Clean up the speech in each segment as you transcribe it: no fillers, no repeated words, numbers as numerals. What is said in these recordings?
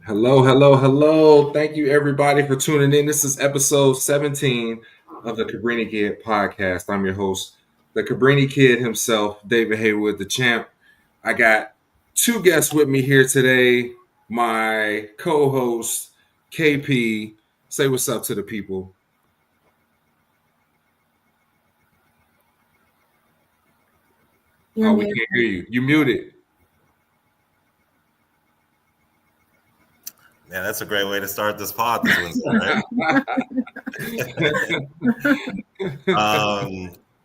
Hello, hello, hello. Thank you, everybody, for tuning in. This is episode 17 of the Cabrini Kid Podcast. I'm your host, the Cabrini Kid himself, David Haywood, the champ. I got two guests with me here today. My co-host, KP. Say what's up to the people. You're We can't hear you. You muted. Yeah, that's a great way to start this pod this Wednesday, right?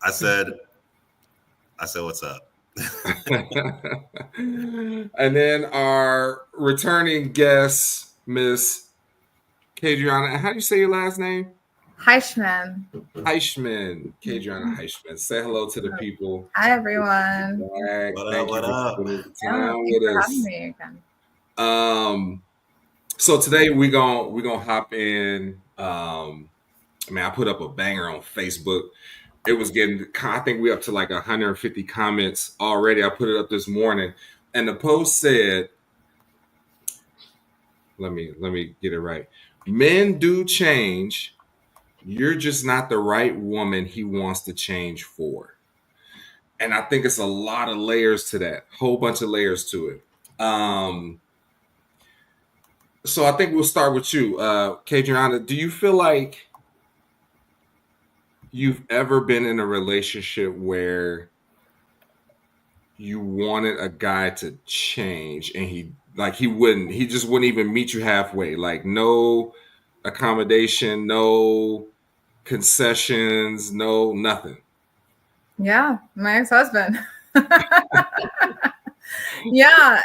I said, what's up? And then our returning guest, Miss Kadriana. How do you say your last name? Heischman. Kadriana Heischman. Say hello to the people. Hi, everyone. What up? Thanks for having me again. So today we're gonna hop in. I put up a banger on Facebook. It was I think we're up to like 150 comments already. I put it up this morning, and the post said, let me get it right. Men do change. You're just not the right woman he wants to change for. And I think it's a lot of layers to that, whole bunch of layers to it. So I think we'll start with you, Kadriana. Do you feel like you've ever been in a relationship where you wanted a guy to change and he just wouldn't even meet you halfway? Like no accommodation, no concessions, no nothing. Yeah, my ex-husband. Yeah,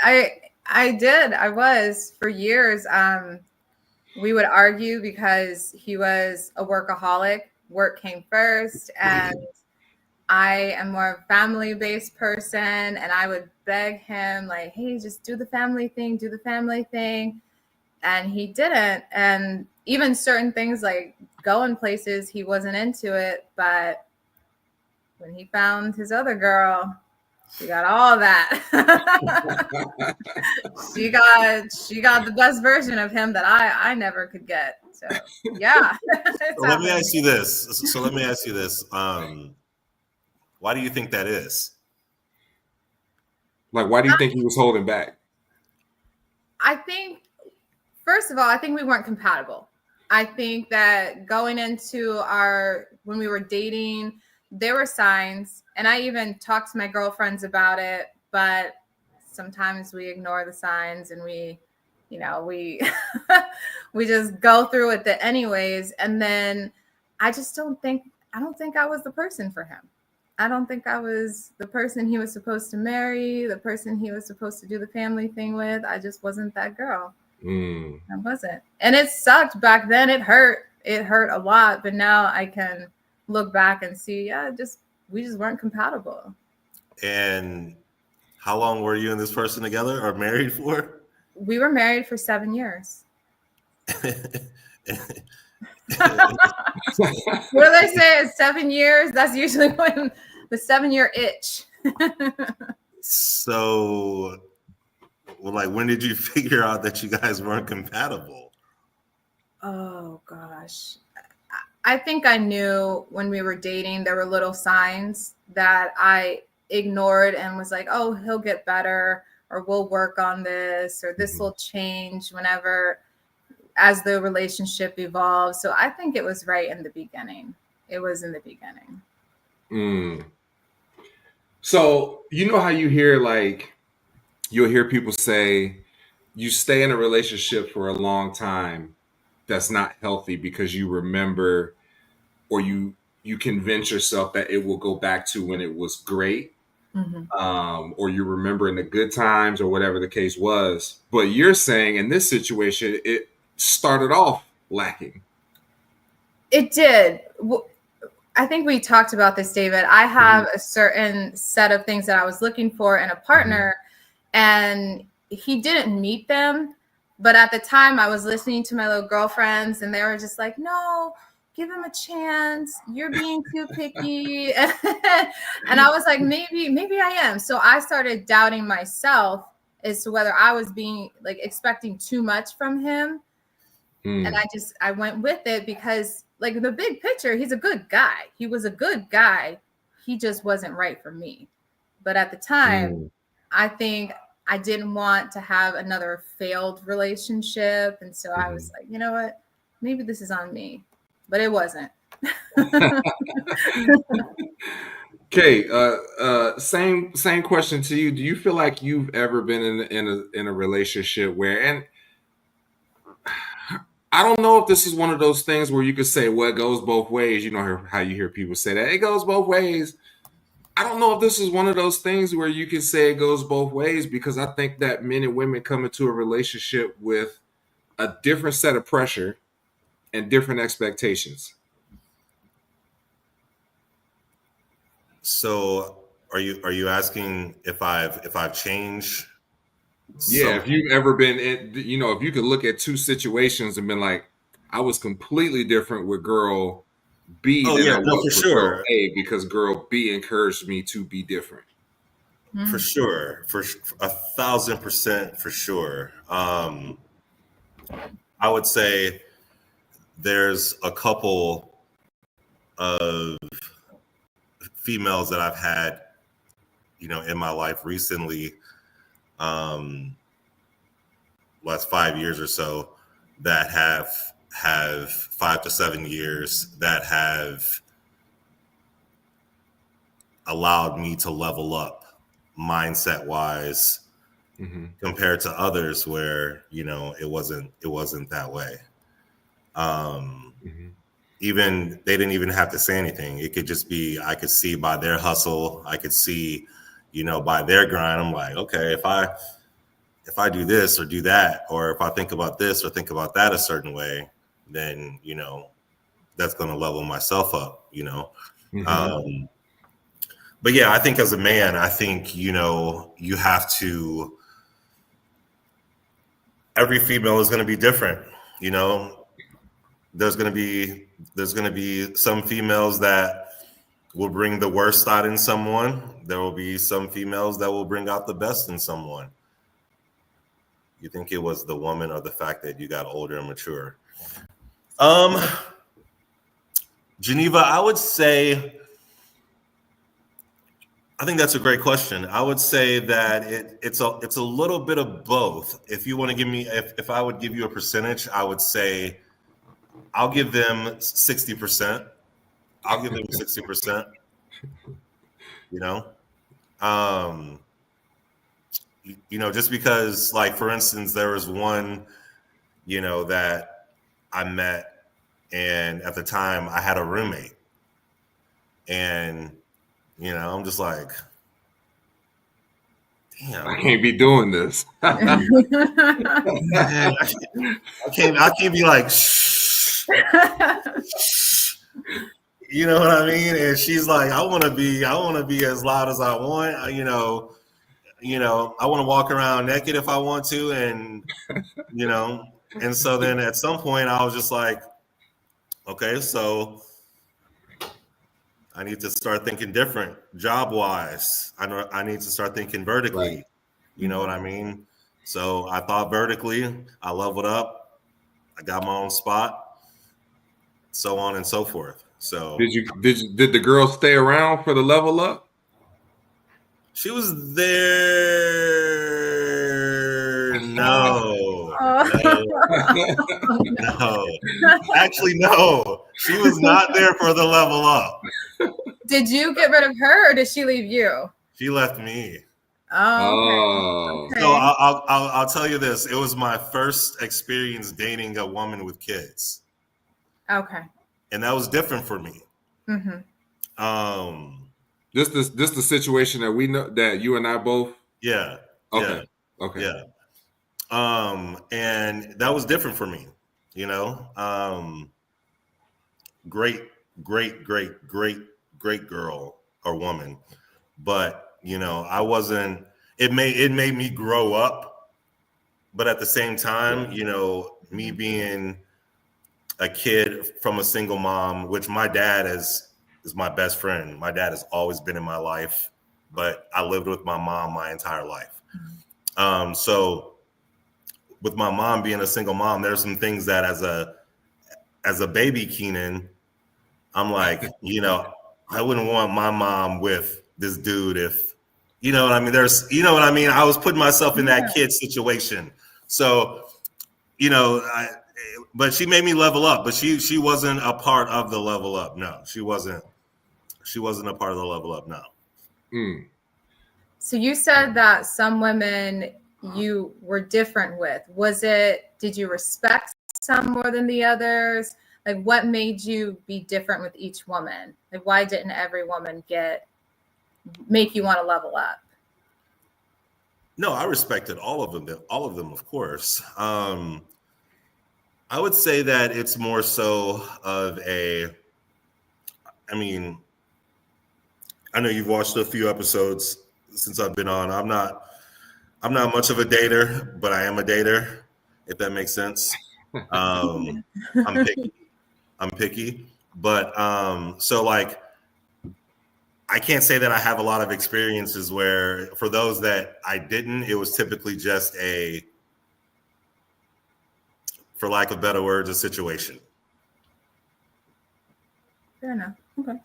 I did. I was for years. We would argue because he was a workaholic. Work came first, and I am more of a family-based person, and I would beg him like, hey, just do the family thing. And he didn't. And even certain things like going places, he wasn't into it. But when he found his other girl, she got all that. She got the best version of him that I never could get. So yeah. So let me ask you this. Why do you think that is? Like, why do you think he was holding back? I think, first of all, I think we weren't compatible. I think that going into when we were dating, there were signs, and I even talked to my girlfriends about it, but sometimes we ignore the signs and we we just go through with it anyways. And then I don't think I was the person for him. I don't think I was the person he was supposed to marry, the person he was supposed to do the family thing with. I just wasn't that girl. I wasn't. And it sucked back then. It hurt. It hurt a lot. But now I can look back and see, we just weren't compatible. And how long were you and this person together or married for? We were married for 7 years. What do they say? 7 years? That's usually when the 7-year itch. So, when did you figure out that you guys weren't compatible? Oh, gosh. I think I knew when we were dating, there were little signs that I ignored and was like, oh, he'll get better, or we'll work on this, or this will change as the relationship evolves. So I think it was right in the beginning. It was in the beginning. So, you know how you hear, you'll hear people say you stay in a relationship for a long time that's not healthy because you remember or you convince yourself that it will go back to when it was great. Or you remember in the good times or whatever the case was. But you're saying in this situation, it started off lacking. It did. I think we talked about this, David. I have a certain set of things that I was looking for in a partner, and he didn't meet them. But at the time, I was listening to my little girlfriends, and they were just like, no, give him a chance. You're being too picky. And I was like, maybe I am. So I started doubting myself as to whether I was being like expecting too much from him. And I went with it because like in the big picture, he's a good guy. He was a good guy. He just wasn't right for me. But at the time, I think I didn't want to have another failed relationship. And so I was like, you know what? Maybe this is on me. But it wasn't. Okay, same question to you. Do you feel like you've ever been in a relationship where, and I don't know if this is one of those things where you could say, well, it goes both ways. You know how you hear people say that it goes both ways. I don't know if this is one of those things where you can say it goes both ways, because I think that men and women come into a relationship with a different set of pressure and different expectations. So are you asking if I've changed? Yeah, if you've ever been in, if you could look at two situations and been like, I was completely different with girl B than I was with girl A because girl B encouraged me to be different. For sure, for 1,000% for sure. I would say there's a couple of females that I've had, in my life recently, last 5 years or so, that have 5 to 7 years, that have allowed me to level up mindset wise compared to others where, it wasn't that way. Even they didn't even have to say anything. It could just be, I could see by their hustle, I could see, by their grind. I'm like, okay, if I do this or do that, or if I think about this or think about that a certain way, then, that's going to level myself up, But yeah, I think as a man, I think, you have to, every female is going to be different, There's going to be some females that will bring the worst out in someone. There will be some females that will bring out the best in someone. You think it was the woman or the fact that you got older and mature? Geneva, I would say, I think that's a great question. I would say that it's a little bit of both. If you want to give me, if I would give you a percentage, I would say I'll give them 60%. I'll give them 60%. Just because, like, for instance, there was one, that I met, and at the time I had a roommate, and, I'm just like, damn, I can't be doing this. Man, I can't be like, shh. You know what I mean? And she's like, I want to be as loud as I want. I want to walk around naked if I want to. And, and so then at some point I was just like, okay, so I need to start thinking different job wise. I need to start thinking vertically. Right. You know what I mean? So I thought vertically, I leveled up. I got my own spot, so on and so forth. So did the girl stay around for the level up? She was there. No. Actually, no. She was not there for the level up. Did you get rid of her or did she leave you? She left me. Oh, okay. So I'll tell you this. It was my first experience dating a woman with kids. Okay. And that was different for me. This the situation that we know that you and I both. Yeah. Okay. Yeah. Okay. Yeah. And that was different for me. Great girl or woman, but I wasn't. It made me grow up, but at the same time, me being a kid from a single mom, which my dad is my best friend. My dad has always been in my life, but I lived with my mom my entire life. So with my mom being a single mom, there's some things that as a baby Keinon, I'm like, I wouldn't want my mom with this dude if, you know what I mean? I was putting myself in that kid situation. So, but she made me level up, but she wasn't a part of the level up. No, she wasn't a part of the level up. No. Mm. So you said that some women you were different with. Did you respect some more than the others? Like, what made you be different with each woman? Like, why didn't every woman make you want to level up? No, I respected all of them, of course. I would say that it's more so of I know you've watched a few episodes since I've been on. I'm not much of a dater, but I am a dater, if that makes sense. I'm picky, but so like I can't say that I have a lot of experiences where for those that I didn't, it was typically just for lack of better words, a situation. Fair enough. Okay.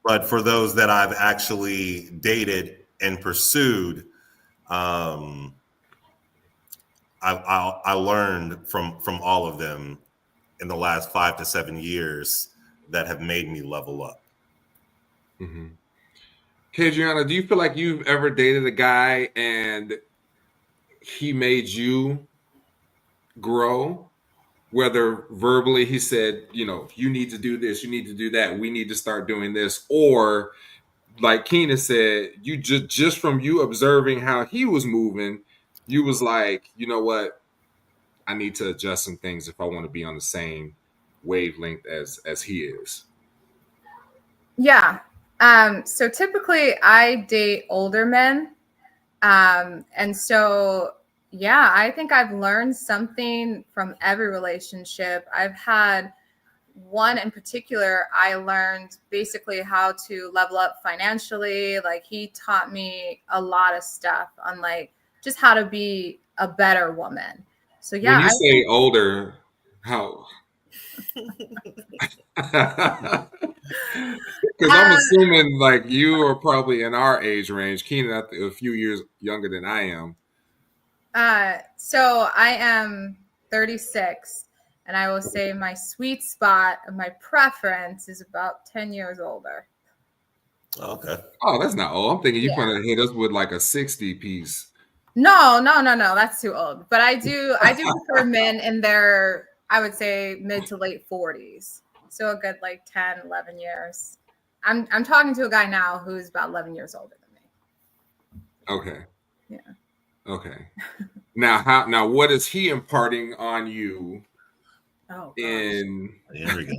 But for those that I've actually dated and pursued, I learned from all of them in the last 5 to 7 years that have made me level up. Mm-hmm. Kadriana, do you feel like you've ever dated a guy and he made you grow? Whether verbally he said, you need to do this, you need to do that, we need to start doing this, or like Keinon said, you just from you observing how he was moving, you was like, you know what, I need to adjust some things if I want to be on the same wavelength as he is. Yeah. So typically I date older men. And so, yeah, I think I've learned something from every relationship. I've had one in particular, I learned basically how to level up financially. Like, he taught me a lot of stuff on like just how to be a better woman. So yeah. When you say older, how? Because I'm assuming like you are probably in our age range. Keinon, a few years younger than I am. So I am 36, and I will say my sweet spot of my preference is about 10 years older. Okay. Oh, that's not old. I'm thinking you're going to hit us with like a 60 piece. No. That's too old. But I do prefer men in their, I would say, mid to late 40s. So a good like 10, 11 years. I'm talking to a guy now who's about 11 years older than me. Okay. Yeah. Okay. Now what is he imparting on you? Oh, here we go.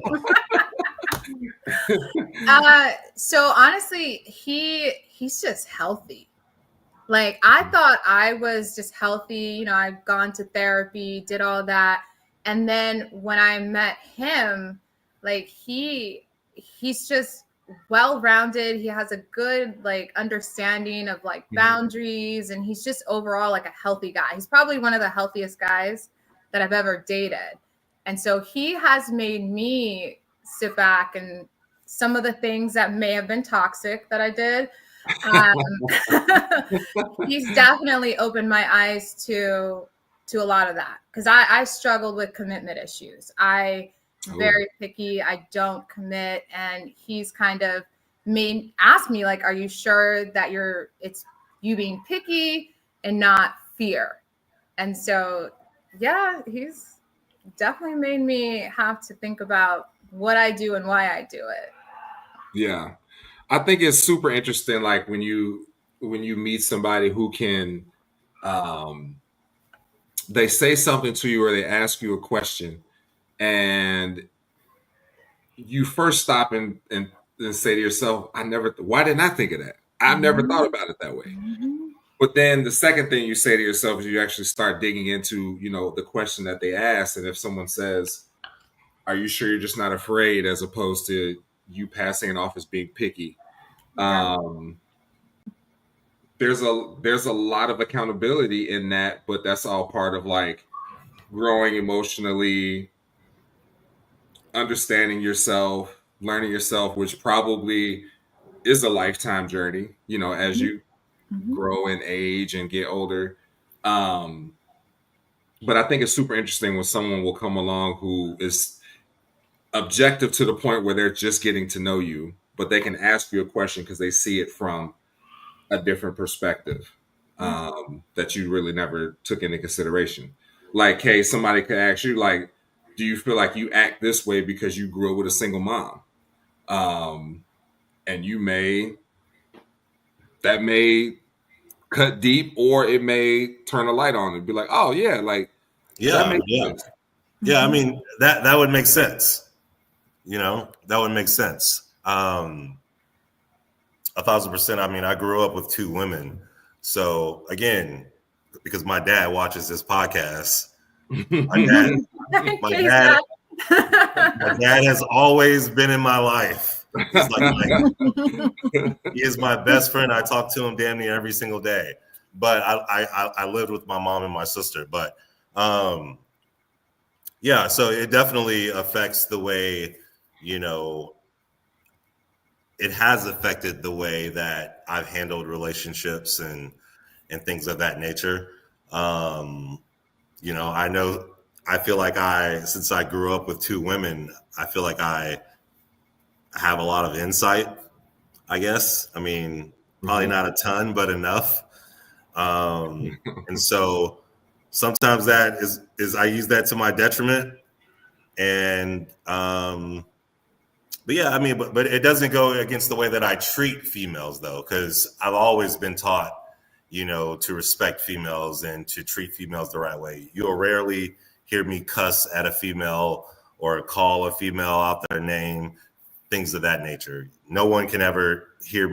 So honestly, he's just healthy. Like, I thought I was just healthy. I've gone to therapy, did all that. And then when I met him, like he's just well-rounded. He has a good like understanding of like boundaries, and he's just overall like a healthy guy. He's probably one of the healthiest guys that I've ever dated. And so he has made me sit back, and some of the things that may have been toxic that I did, he's definitely opened my eyes to a lot of that, because I struggled with commitment issues. Very picky. I don't commit. And he's kind of asked me like, are you sure that it's you being picky and not fear? And so, yeah, he's definitely made me have to think about what I do and why I do it. Yeah. I think it's super interesting. Like when you meet somebody who can, they say something to you or they ask you a question, and you first stop and say to yourself, why didn't I think of that? I've never thought about it that way. Mm-hmm. But then the second thing you say to yourself is you actually start digging into, the question that they asked. And if someone says, are you sure you're just not afraid, as opposed to you passing it off as being picky? Yeah. there's a lot of accountability in that, but that's all part of like growing emotionally, understanding yourself, learning yourself, which probably is a lifetime journey, you know, as you grow in age and get older. But I think it's super interesting when someone will come along who is objective to the point where they're just getting to know you, but they can ask you a question because they see it from a different perspective that you really never took into consideration. Like, hey, somebody could ask you, like, do you feel like you act this way because you grew up with a single mom? And that may cut deep, or it may turn a light on and be like, oh yeah, like that makes sense. Yeah, I mean that would make sense. You know, that would make sense. 1,000%. I mean, I grew up with 2 women. So again, because my dad watches this podcast, my dad has always been in my life. He's he is my best friend. I talk to him damn near every single day. But I lived with my mom and my sister. But yeah, so it definitely affects the way, you know, it has affected the way that I've handled relationships and things of that nature. You know, I feel like since I grew up with 2 women, I feel like I have a lot of insight, I guess. I mean, probably not a ton, but enough. And so sometimes that is I use that to my detriment. And but yeah, I mean, but it doesn't go against the way that I treat females, though, because I've always been taught, you know, to respect females and to treat females the right way. You'll rarely hear me cuss at a female or call a female out their name, things of that nature. No one can ever say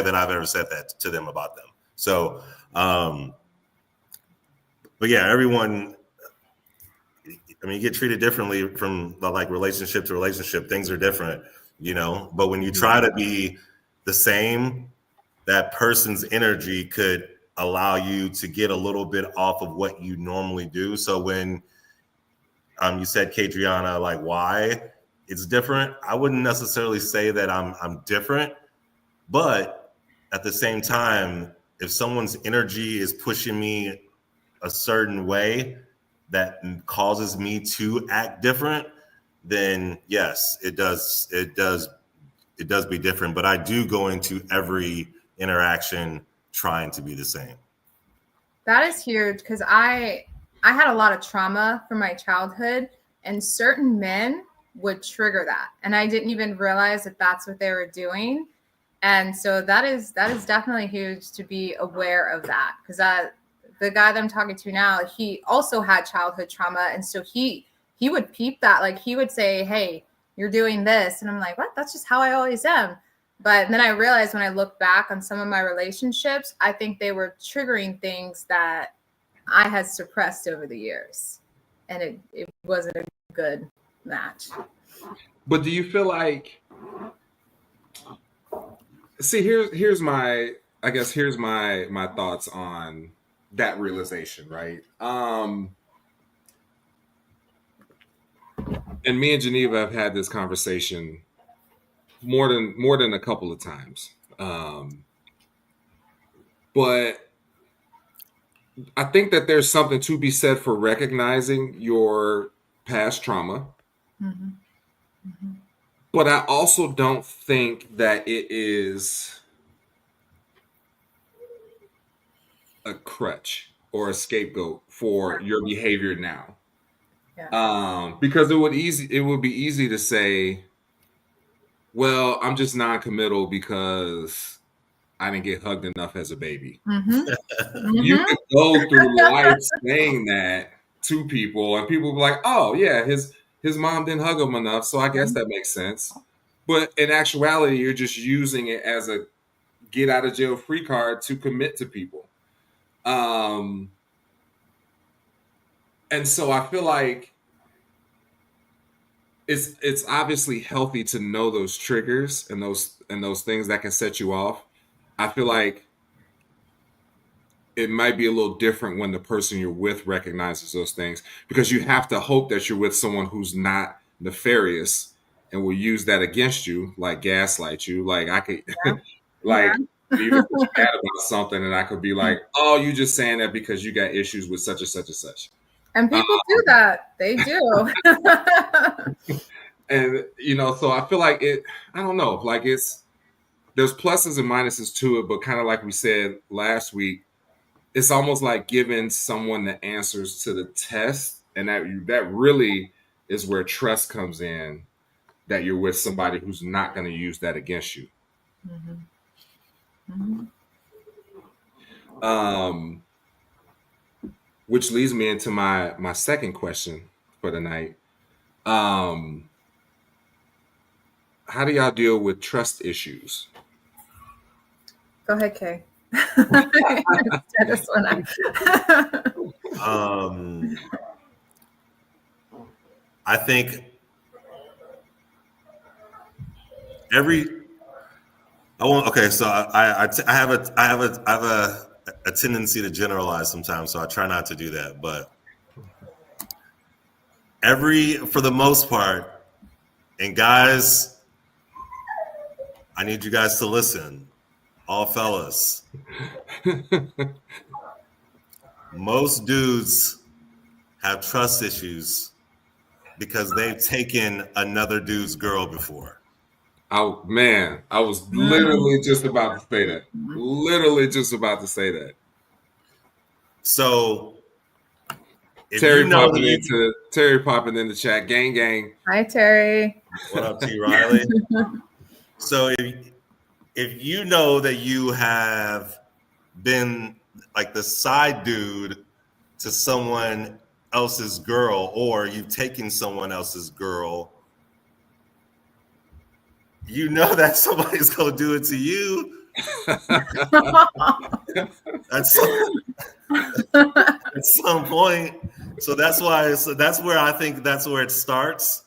that I've ever said that to them about them. So, but yeah, everyone, I mean, you get treated differently from like relationship to relationship. Things are different, you know, but when you try to be the same, that person's energy could allow you to get a little bit off of what you normally do. So when you said, Kadriana, like why it's different, I wouldn't necessarily say that I'm different, but at the same time, if someone's energy is pushing me a certain way that causes me to act different, then yes, it does be different. But I do go into every interaction trying to be the same. That is huge, because I had a lot of trauma from my childhood, and certain men would trigger that, and I didn't even realize that that's what they were doing. And so that is definitely huge to be aware of that, because the guy that I'm talking to now, he also had childhood trauma, and so he would peep that. Like, he would say, hey, you're doing this, and I'm like, what? That's just how I always am. But then I realized when I look back on some of my relationships, I think they were triggering things that I had suppressed over the years, and it wasn't a good match. But do you feel like, see, here's my thoughts on that realization, right? And me and Geneva have had this conversation more than a couple of times. But I think that there's something to be said for recognizing your past trauma. Mm-hmm. Mm-hmm. But I also don't think that it is a crutch or a scapegoat for your behavior now. Yeah. Because it would be easy to say, well, I'm just non-committal because I didn't get hugged enough as a baby. Mm-hmm. You could go through life saying that to people, and people will be like, oh yeah, his mom didn't hug him enough, so I guess that makes sense. But in actuality, you're just using it as a get out of jail free card to commit to people. And so I feel like it's obviously healthy to know those triggers and those things that can set you off. I feel like it might be a little different when the person you're with recognizes those things, because you have to hope that you're with someone who's not nefarious and will use that against you, like gaslight you. Like I could, like you could be mad about something, and I could be like, "Oh, you just saying that because you got issues with such and such and such." And people do that. They do. And so I feel like it. I don't know. Like there's pluses and minuses to it, but kind of like we said last week, it's almost like giving someone the answers to the test, and that really is where trust comes in. That you're with somebody who's not going to use that against you. Mm-hmm. Which leads me into my second question for the night. How do y'all deal with trust issues? Go ahead, Kay. This one I think so I have a tendency to generalize sometimes, so I try not to do that. But for the most part, and guys, I need you guys to listen, all fellas. Most dudes have trust issues because they've taken another dude's girl before. I was literally just about to say that. Literally just about to say that. So Terry popping in the chat. Gang. Hi, Terry. What up, T. Riley? So if you know that you have been like the side dude to someone else's girl, or you've taken someone else's girl, you know that somebody's going to do it to you. At some point. So that's where I think that's where it starts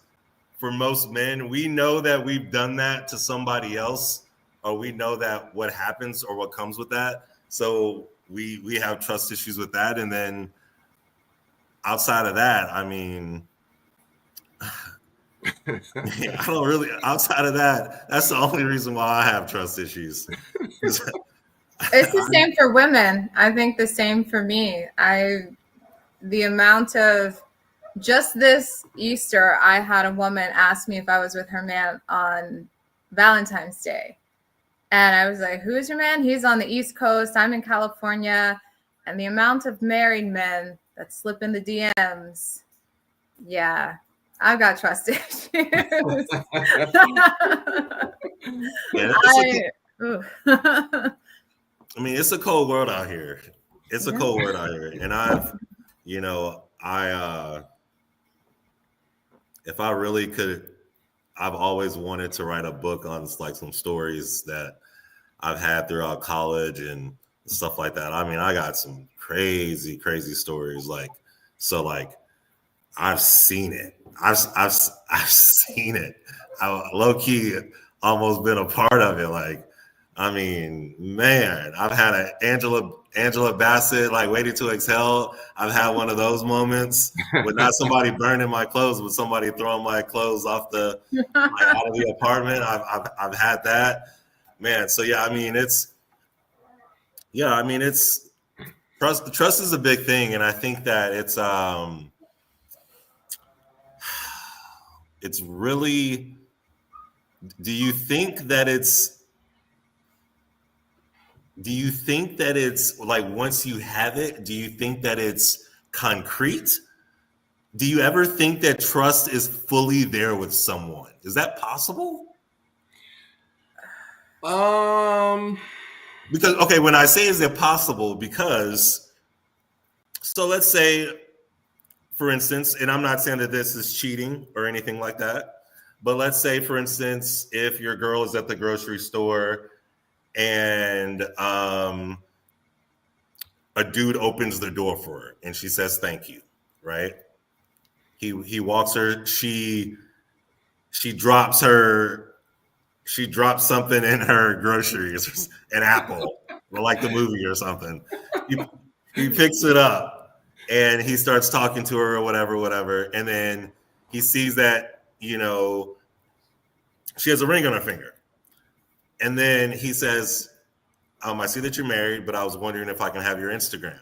for most men. We know that we've done that to somebody else, or we know that what happens or what comes with that. So we have trust issues with that. And then outside of that, I mean, I don't really, outside of that, that's the only reason why I have trust issues. It's the same for women. I think the same for me. The amount of, just this Easter, I had a woman ask me if I was with her man on Valentine's Day. And I was like, who is your man? He's on the East Coast. I'm in California. And the amount of married men that slip in the DMs. Yeah, I've got trust issues. I mean, it's a cold world out here. It's a cold world out here. And if I really could, I've always wanted to write a book on like some stories that I've had throughout college and stuff like that. I mean, I got some crazy, crazy stories. Like I've seen it. I've seen it. I low key almost been a part of it. Like, I mean, man, I've had an Angela Bassett, like Waiting to Exhale. I've had one of those moments with not somebody burning my clothes, but somebody throwing my clothes off out of the apartment. I've had that, man. So yeah, I mean, it's trust is a big thing, and I think that it's really. Do you think that it's like once you have it, do you think that it's concrete? Do you ever think that trust is fully there with someone? Is that possible? Because, okay, when I say is it possible, because, so let's say, for instance, and I'm not saying that this is cheating or anything like that, but let's say, for instance, if your girl is at the grocery store and a dude opens the door for her and she says thank you, right? He walks her, she drops something in her groceries, an apple, or like the movie or something. he picks it up and he starts talking to her or whatever. And then he sees that, she has a ring on her finger. And then he says, I see that you're married, but I was wondering if I can have your Instagram.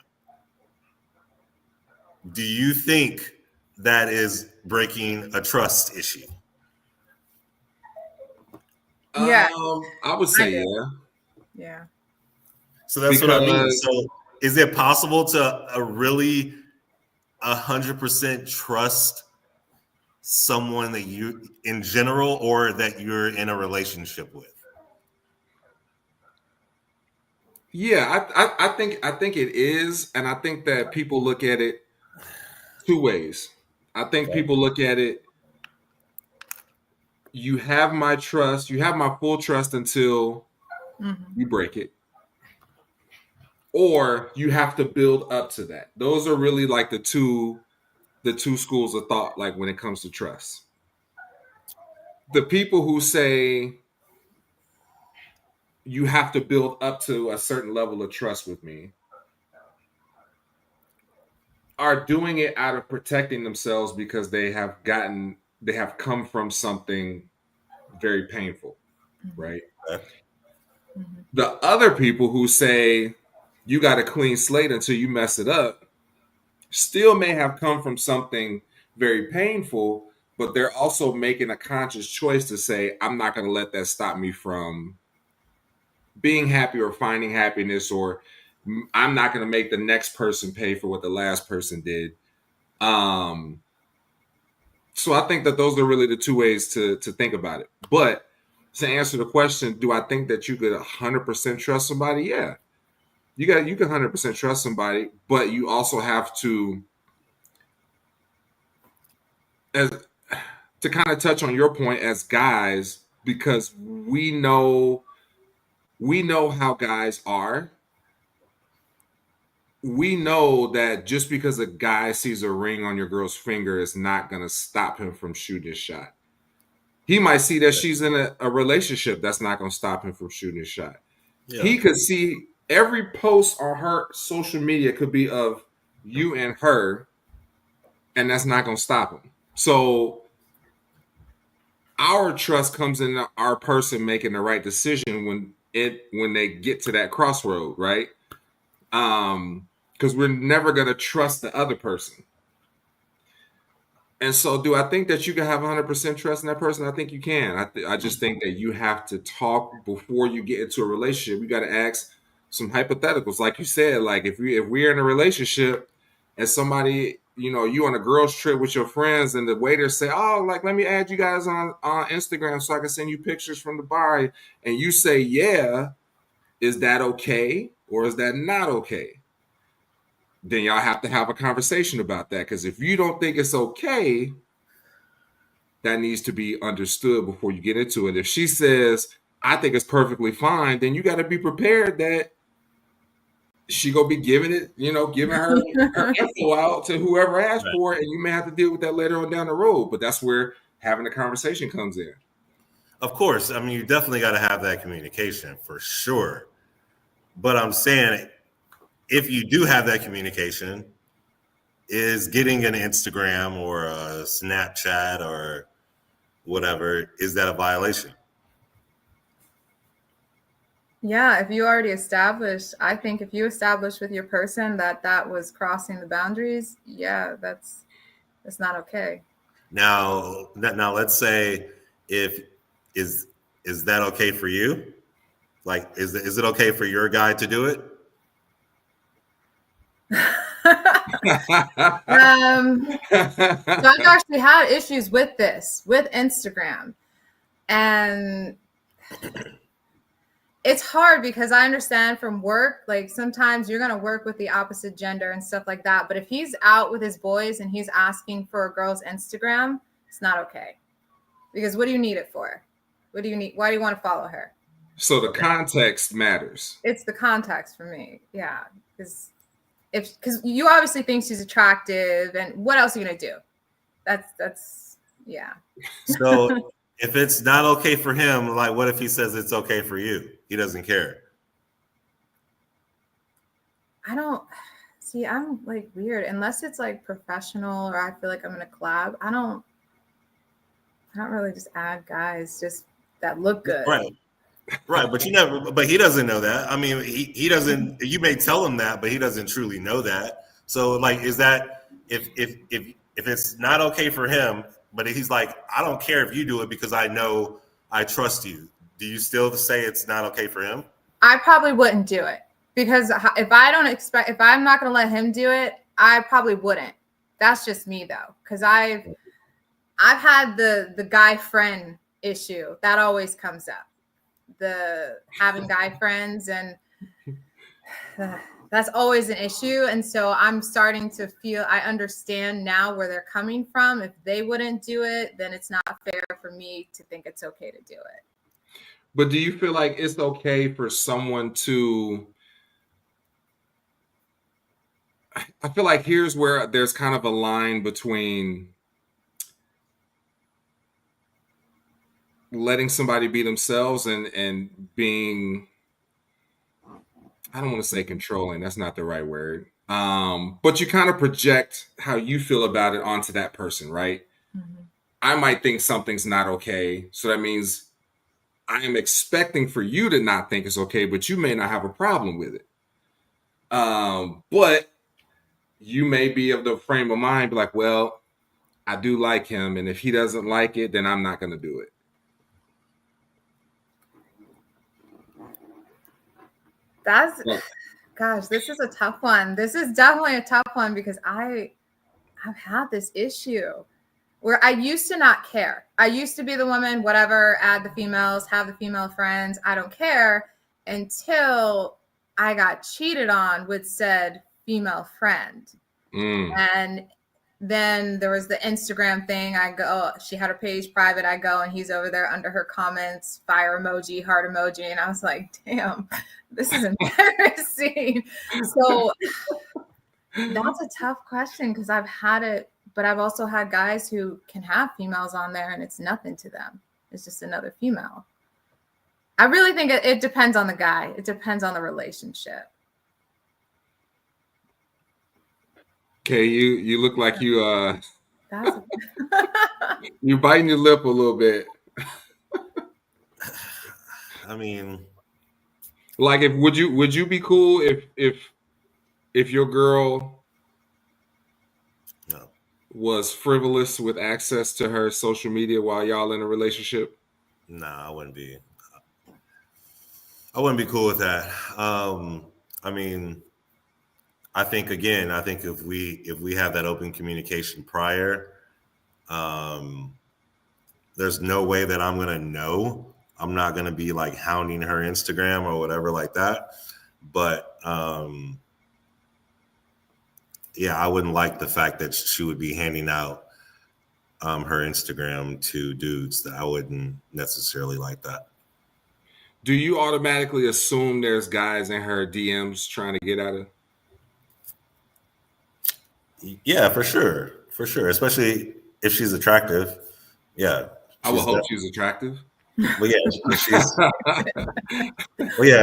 Do you think that is breaking a trust issue? Yeah. I would say yeah. Yeah. So that's what I mean. So is it possible to really 100% trust someone that you, in general, or that you're in a relationship with? Yeah, I think it is, and I think that people look at it two ways. I think people look at it, you have my trust, you have my full trust until you break it. Or you have to build up to that. Those are really like the two schools of thought, like when it comes to trust. The people who say you have to build up to a certain level of trust with me are doing it out of protecting themselves because they have come from something very painful, right? The other people who say you got a clean slate until you mess it up still may have come from something very painful, but they're also making a conscious choice to say, I'm not going to let that stop me from being happy or finding happiness, or I'm not going to make the next person pay for what the last person did. So I think that those are really the two ways to think about it. But to answer the question, do I think that you could 100% trust somebody? Yeah. You can 100% trust somebody, but you also have to kind of touch on your point as guys, because we know how guys are. We know that just because a guy sees a ring on your girl's finger is not going to stop him from shooting his shot. He might see that she's in a relationship. That's not going to stop him from shooting his shot. Yeah. He could see every post on her social media could be of you and her, and that's not going to stop him. So our trust comes in our person making the right decision when they get to that crossroad, right? Because we're never going to trust the other person. And so do I think that you can have 100% trust in that person? I think you can. I just think that you have to talk before you get into a relationship. You got to ask some hypotheticals. Like you said, like if we're in a relationship and somebody, you on a girls trip with your friends and the waiter say, oh, like, let me add you guys on Instagram so I can send you pictures from the bar. And you say, yeah, is that okay? Or is that not okay? Then y'all have to have a conversation about that. Because if you don't think it's okay, that needs to be understood before you get into it. If she says, I think it's perfectly fine, then you got to be prepared that she gonna be giving her info out to whoever asked for it, and you may have to deal with that later on down the road. But that's where having a conversation comes in. Of course. I mean, you definitely got to have that communication for sure. But I'm saying, if you do have that communication, is getting an Instagram or a Snapchat or whatever, is that a violation? Yeah, if you already established, I think if you establish with your person that was crossing the boundaries, yeah, that's not okay. Now let's say is that okay for you? Like, is it okay for your guy to do it? So I've actually had issues with Instagram, and it's hard because I understand from work, like sometimes you're going to work with the opposite gender and stuff like that. But if he's out with his boys and he's asking for a girl's Instagram, it's not okay. Because what do you need it for? What do you need? Why do you want to follow her? So the context matters. It's the context for me. Yeah. Because you obviously think she's attractive, and what else are you going to do? That's yeah. So if it's not okay for him, like what if he says it's okay for you? He doesn't care. I don't see. I'm like weird unless it's like professional or I feel like I'm in a collab. I don't really just add guys just that look good. Right, but he doesn't know that. I mean, he doesn't. You may tell him that, but he doesn't truly know that. So, like, is that if it's not okay for him, but he's like, I don't care if you do it because I know I trust you. Do you still say it's not okay for him? I probably wouldn't do it because if I'm not going to let him do it, I probably wouldn't. That's just me though, because I've had the guy friend issue that always comes up. The having guy friends and that's always an issue. And so I'm starting to feel I understand now where they're coming from. If they wouldn't do it, then it's not fair for me to think it's okay to do it. But do you feel like it's okay for someone to, I feel like here's where there's kind of a line between letting somebody be themselves and being, I don't want to say controlling, that's not the right word. But you kind of project how you feel about it onto that person, right? Mm-hmm. I might think something's not okay. So that means I am expecting for you to not think it's okay, but you may not have a problem with it. But you may be of the frame of mind, be like, well, I do like him. And if he doesn't like it, then I'm not going to do it. Gosh, this is a tough one. This is definitely a tough one because I've had this issue where I used to not care. I used to be the woman, whatever, add the females, have the female friends. I don't care until I got cheated on with said female friend. And then there was the Instagram thing. I go, she had her page private. I go and he's over there under her comments, fire emoji, heart emoji. And I was like, damn, this is embarrassing. So that's a tough question because I've had it, but I've also had guys who can have females on there and it's nothing to them. It's just another female. I really think it depends on the guy. It depends on the relationship. Okay, you look like you you're biting your lip a little bit. I mean, like would you be cool if your girl was frivolous with access to her social media while y'all in a relationship? Nah, I wouldn't be cool with that. I mean, I think if we have that open communication prior, there's no way that I'm going to know. I'm not going to be like hounding her Instagram or whatever like that. But yeah, I wouldn't like the fact that she would be handing out her Instagram to dudes. That I wouldn't necessarily like that. Do you automatically assume there's guys in her DMs trying to get at her? Yeah, for sure. Especially if she's attractive. Yeah. I would hope she's attractive. Well, yeah,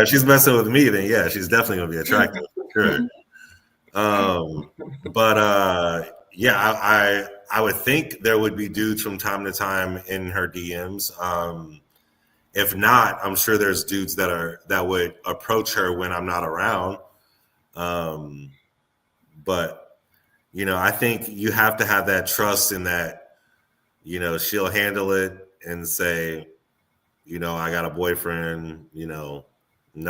if she's messing with me, then yeah, she's definitely gonna be attractive for sure. Yeah, I would think there would be dudes from time to time in her DMs. If not, I'm sure there's dudes that would approach her when I'm not around. But I think you have to have that trust in that, she'll handle it and say, I got a boyfriend, no,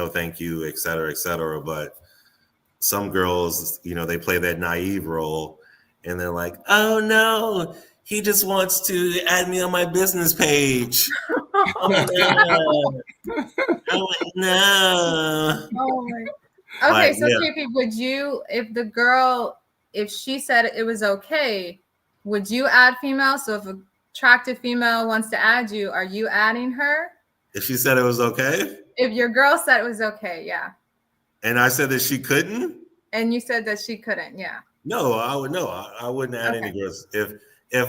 thank you, et cetera, et cetera. But some girls, they play that naive role and they're like, oh no, he just wants to add me on my business page. Oh no. Oh no. Oh my. Okay, so KP, would you, if she said it was okay, would you add female? So if an attractive female wants to add you, are you adding her? If she said it was okay? If your girl said it was okay, yeah. And I said that she couldn't? And you said that she couldn't, yeah. No, I wouldn't add any girls. If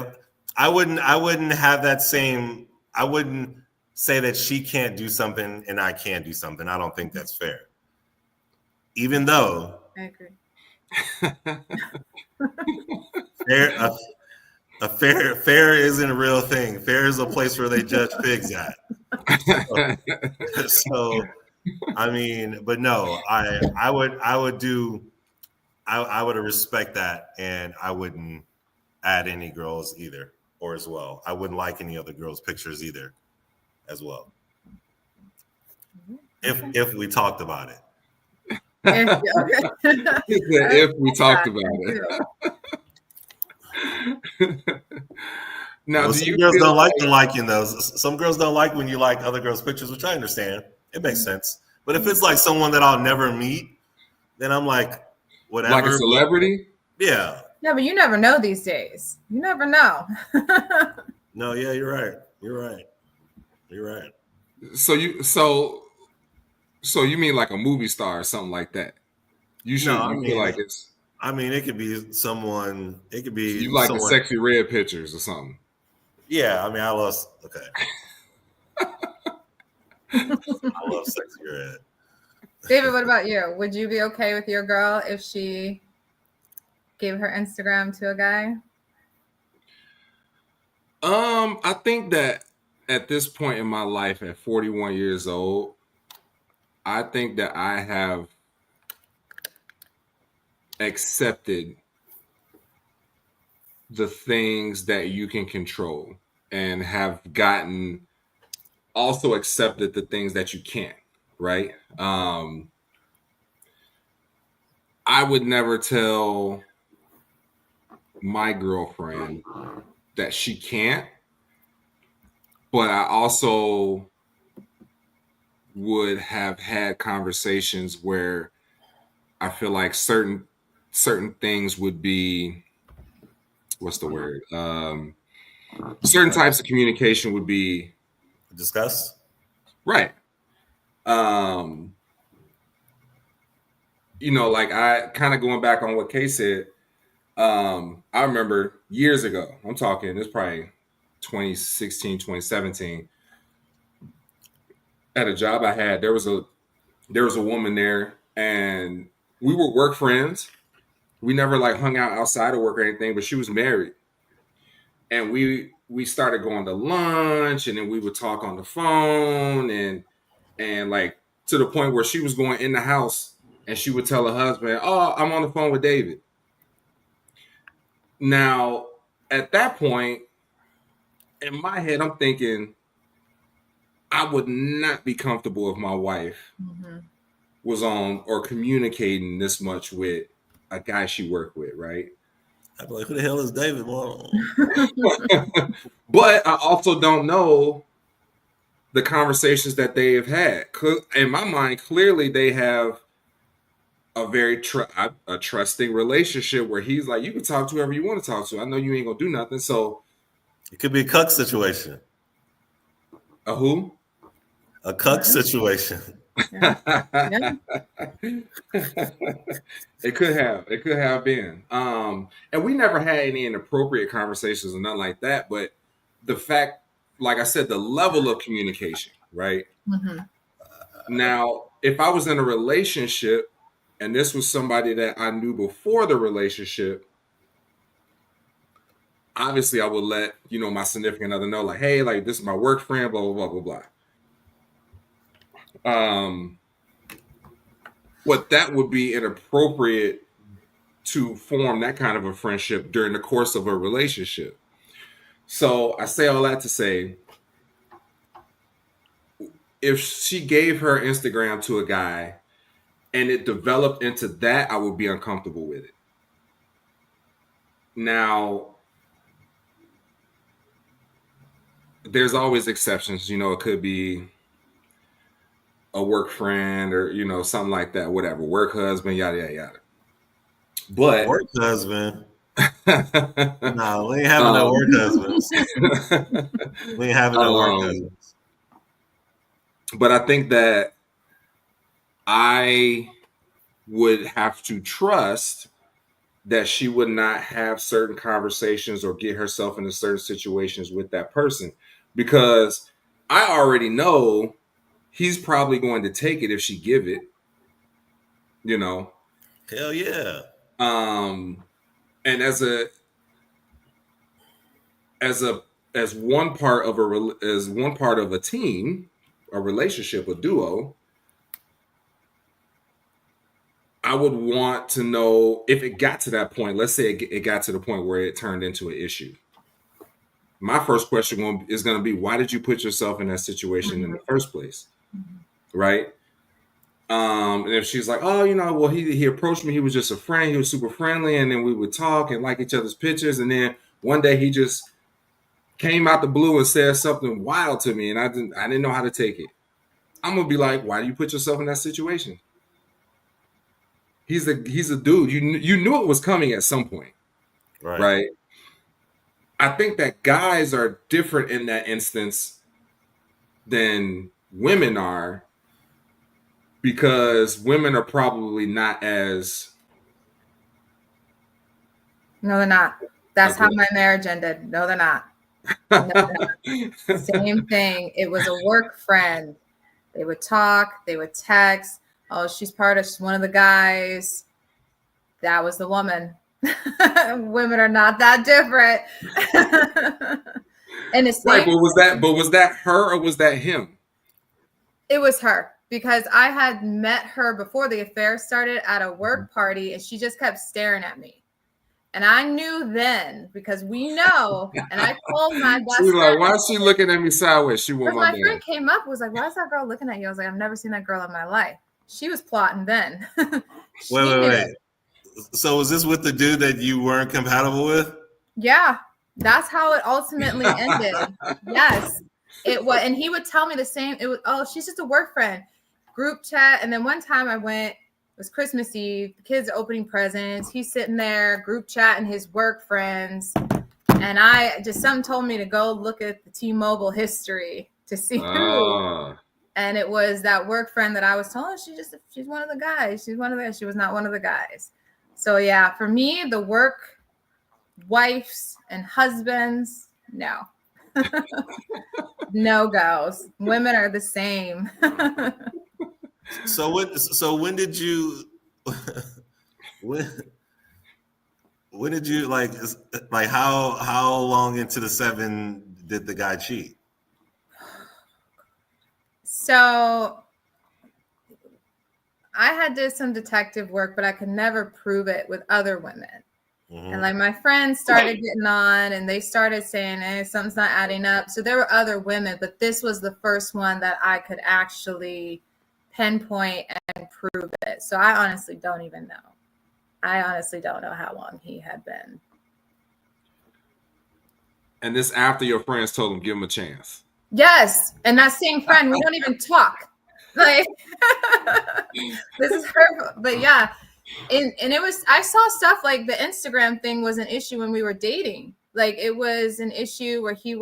I wouldn't have that same, I wouldn't say that she can't do something and I can't do something. I don't think that's fair. Even though I agree. Fair isn't a real thing. Fair is a place where they judge pigs at. So I mean, but no, I would respect that, and I wouldn't add any girls either, or as well. I wouldn't like any other girls' pictures either, as well. If we talked about it. If we talked about it. Now, some girls don't like the liking those. Some girls don't like when you like other girls' pictures, which I understand. It makes sense. But if it's like someone that I'll never meet, then I'm like, whatever. Like a celebrity? Yeah. Yeah, but you never know these days. You never know. No, yeah, you're right. You're right. So you mean like a movie star or something like that? You should. No, feel like it's. I mean, it could be someone. It could be. You like the sexy red pictures or something? Yeah, I mean, I love. Okay. I love sexy red. David, what about you? Would you be okay with your girl if she gave her Instagram to a guy? I think that at this point in my life, at 41 years old, I think that I have accepted the things that you can control and have also accepted the things that you can't, right? I would never tell my girlfriend that she can't, but I also would have had conversations where I feel like certain things would be, what's the word? Certain types of communication would be discussed. Right. Like I kind of going back on what Kay said. I remember years ago, I'm talking, it's probably 2016, 2017. At a job I had, there was a woman there, and we were work friends. We never like hung out outside of work or anything, but she was married. And we started going to lunch, and then we would talk on the phone, and like to the point where she was going in the house and she would tell her husband, "Oh, I'm on the phone with David." Now, at that point, in my head, I'm thinking, I would not be comfortable if my wife was on or communicating this much with a guy she worked with, right? I'd be like, who the hell is David? But I also don't know the conversations that they have had. In my mind, clearly they have a very trusting relationship where he's like, you can talk to whoever you want to talk to. I know you ain't gonna do nothing. So it could be a cuck situation. A who? A cuck situation. Yeah. It could have been. And we never had any inappropriate conversations or nothing like that. But the fact, like I said, the level of communication, right? Now, if I was in a relationship and this was somebody that I knew before the relationship, obviously I would let, my significant other know, like, hey, like, this is my work friend, blah, blah, blah, blah, blah. But that would be inappropriate to form that kind of a friendship during the course of a relationship. So I say all that to say, if she gave her Instagram to a guy and it developed into that, I would be uncomfortable with it. Now, there's always exceptions. It could be a work friend or, something like that, whatever. Work husband, yada, yada, yada. But work husband. No, we ain't having no work husbands. We ain't having no work husbands. But I think that I would have to trust that she would not have certain conversations or get herself into certain situations with that person, because I already know he's probably going to take it if she give it, Hell yeah. And as one part of a team, a relationship, a duo, I would want to know if it got to that point. Let's say it got to the point where it turned into an issue. My first question is going to be, why did you put yourself in that situation in the first place? Right? And if she's like, oh, well, he approached me. He was just a friend. He was super friendly. And then we would talk and like each other's pictures. And then one day he just came out the blue and said something wild to me. And I didn't know how to take it. I'm going to be like, why do you put yourself in that situation? He's a dude. You knew it was coming at some point. Right? I think that guys are different in that instance than women are, because women are probably not as... No, they're not. That's how my marriage ended. No, they're not. No, they're not. Same thing. It was a work friend. They would talk. They would text. Oh, she's one of the guys. That was the woman. Women are not that different. And it's right, but was that her or was that him? It was her, because I had met her before the affair started at a work party, and she just kept staring at me. And I knew then, because we know, and I told my best friend. Like, why is she looking at me sideways? She won't. My friend came up, was like, why is that girl looking at you? I was like, I've never seen that girl in my life. She was plotting then. Wait. So was this with the dude that you weren't compatible with? Yeah, that's how it ultimately ended. Yes, it was. And he would tell me the same. It was, oh, she's just a work friend. Group chat. And then one time I went, it was Christmas Eve. The kids are opening presents. He's sitting there, group chatting his work friends. And something told me to go look at the T-Mobile history to see who. And it was that work friend that I was telling. She's one of the guys. She was not one of the guys. So yeah, for me, the work wives and husbands, no. No goes. Women are the same. So when did you when did you like how long into the 7 did the guy cheat? So I had did some detective work, but I could never prove it with other women. Mm-hmm. And like my friends started getting on, and they started saying, hey, something's not adding up. So there were other women, but this was the first one that I could actually pinpoint and prove it. So I honestly don't even know. I honestly don't know how long he had been. And this after your friends told him, give him a chance. Yes. And that same friend, we don't even talk. Like, this is her. But yeah. And it was, I saw stuff like the Instagram thing was an issue when we were dating. Like, it was an issue where he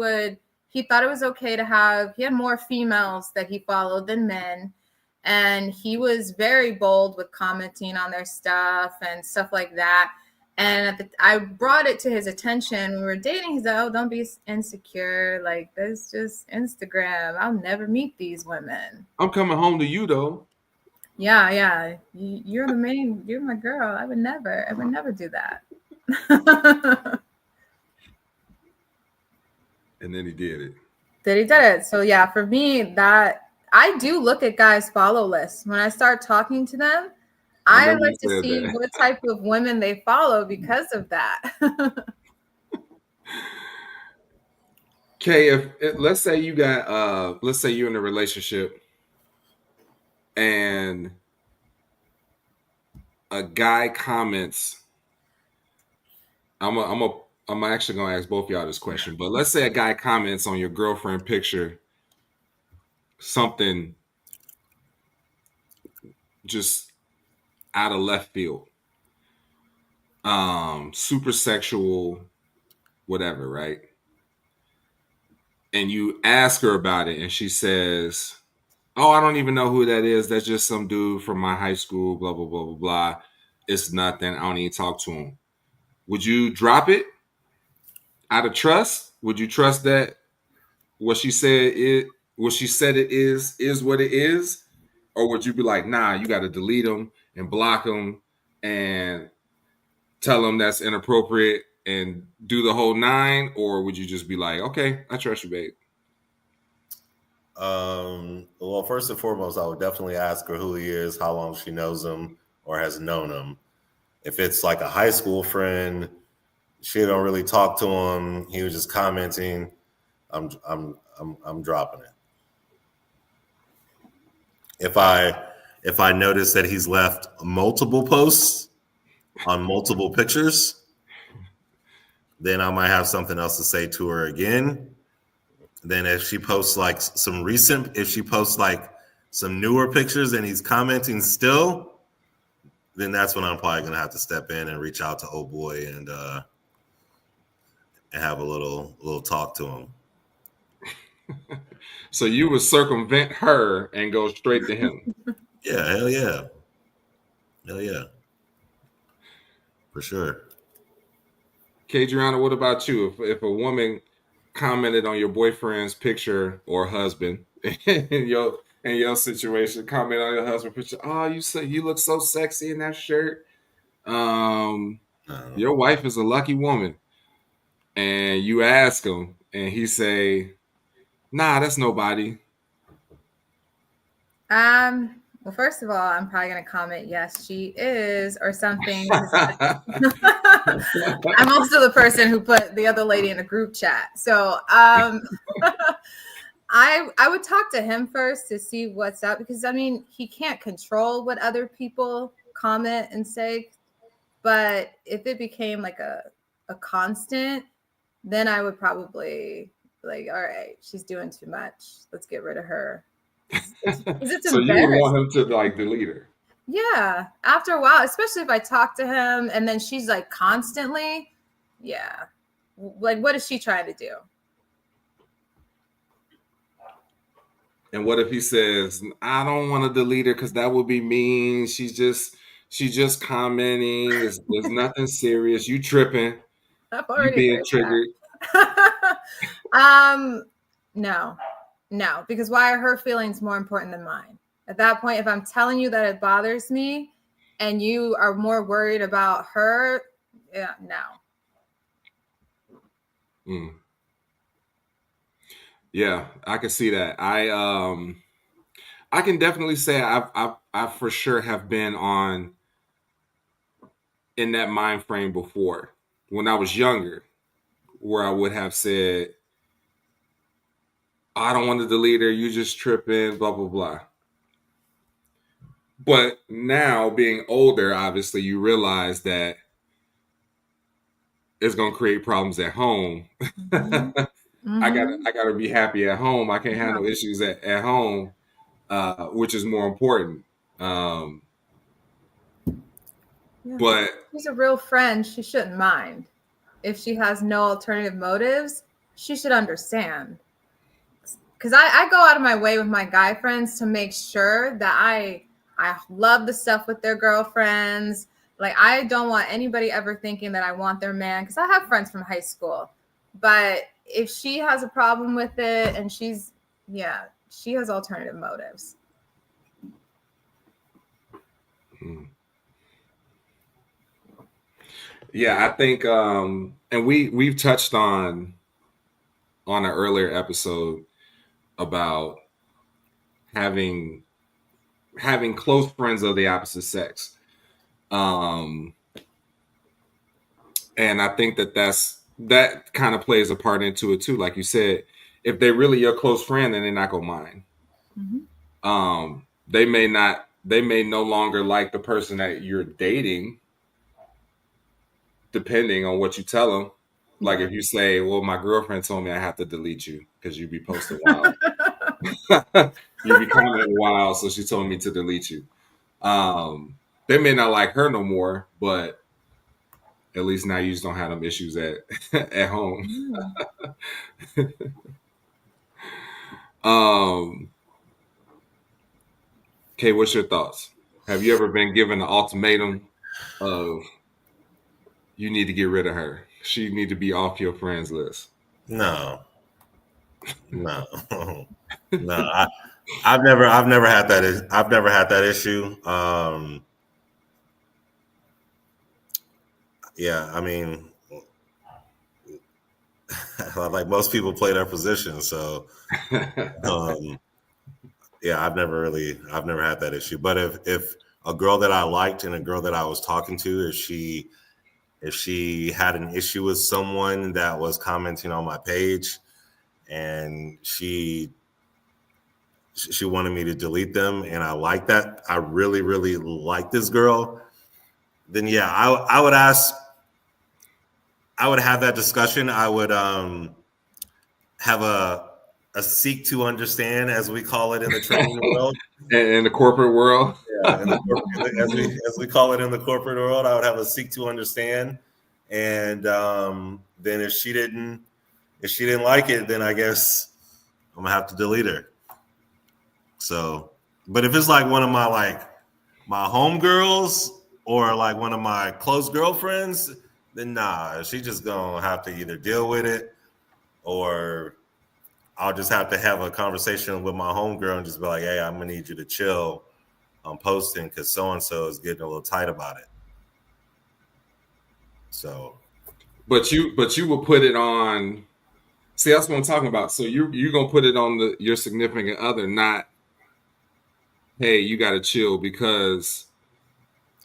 thought it was okay to he had more females that he followed than men. And he was very bold with commenting on their stuff and stuff like that. And I brought it to his attention when we were dating. He's like, oh, don't be insecure. Like, that's just Instagram. I'll never meet these women. I'm coming home to you, though. Yeah. You're my girl. I would never do that. And then he did it. Then he did it. So yeah, for me, that I do look at guys' follow lists. When I start talking to them, I like to see what type of women they follow because of that. Okay, let's say you got let's say you're in a relationship and a guy comments. I'm actually gonna ask both of y'all this question, but let's say a guy comments on your girlfriend picture something just out of left field, super sexual, whatever, right? And you ask her about it, and she says, oh, I don't even know who that is. That's just some dude from my high school, blah, blah, blah, blah, blah. It's nothing. I don't even talk to him. Would you drop it out of trust? Would you trust that what she said it is what it is? Or would you be like, nah, you got to delete them and block them and tell them that's inappropriate and do the whole 9, or would you just be like, okay, I trust you, babe? Well, first and foremost, I would definitely ask her who he is, how long she knows him or has known him. If it's like a high school friend, she don't really talk to him, he was just commenting, I'm dropping it. If I notice that he's left multiple posts on multiple pictures, then I might have something else to say to her again. Then if she posts like some newer pictures and he's commenting still, then that's when I'm probably gonna have to step in and reach out to old boy and have a little talk to him. So you would circumvent her and go straight to him? Yeah, hell yeah, for sure. Kadriana, what about you? If a woman commented on your boyfriend's picture or husband in your situation, comment on your husband's picture, oh, you look so sexy in that shirt. Your wife is a lucky woman, and you ask him, and he say, nah, that's nobody. Well, first of all, I'm probably going to comment, yes, she is, or something. I'm also the person who put the other lady in a group chat. So I would talk to him first to see what's up, because, I mean, he can't control what other people comment and say. But if it became like a constant, then I would probably be like, all right, she's doing too much. Let's get rid of her. It's So you would want him to like delete her? Yeah, after a while, especially if I talk to him and then she's like constantly, yeah. Like, what is she trying to do? And what if he says, I don't want to delete her because that would be mean. She's just commenting. There's nothing serious. You tripping. I've already you being triggered. No, because why are her feelings more important than mine? At that point, if I'm telling you that it bothers me and you are more worried about her, yeah, no. Yeah, I can see that. I can definitely say I for sure have been in that mind frame before when I was younger, where I would have said, I don't want to delete her, you just tripping, blah, blah, blah. But now, being older, obviously, you realize that it's going to create problems at home. Mm-hmm. I gotta be happy at home. I can't handle issues at home, which is more important. But she's a real friend. She shouldn't mind. If she has no alternative motives, she should understand. Because I go out of my way with my guy friends to make sure that I love the stuff with their girlfriends. Like, I don't want anybody ever thinking that I want their man, because I have friends from high school. But if she has a problem with it and she has alternative motives. Yeah, I think, and we've touched on an earlier episode about having close friends of the opposite sex. And I think that kind of plays a part into it too. Like you said, if they're really your close friend, then they're not gonna mind. Mm-hmm. They may no longer like the person that you're dating, depending on what you tell them. Like if you say, well, my girlfriend told me I have to delete you because you be posting wild. You be commenting wild, so she told me to delete you. They may not like her no more, but at least now you just don't have them issues at home. Okay, what's your thoughts? Have you ever been given an ultimatum of you need to get rid of her? She need to be off your friends list? No. I've never had that. I've never had that issue. Yeah, I mean, like most people play their position, so yeah, I've never had that issue. But if a girl that I liked and a girl that I was talking to, if she had an issue with someone that was commenting on my page and she wanted me to delete them, and I like that, I really, really like this girl, then yeah, I would ask, I would have that discussion. I would have a seek to understand, as we call it in the training world. In the corporate world. Yeah, as we call it in the corporate world, I would have a seek to understand. And then if she didn't like it, then I guess I'm gonna have to delete her. So, but if it's like one of my homegirls or like one of my close girlfriends, then nah, she just gonna have to either deal with it, or I'll just have to have a conversation with my homegirl and just be like, hey, I'm gonna need you to chill on posting because so-and-so is getting a little tight about it. So, but you will put it on. See, that's what I'm talking about. So you're gonna put it on your significant other, not, hey, you gotta chill because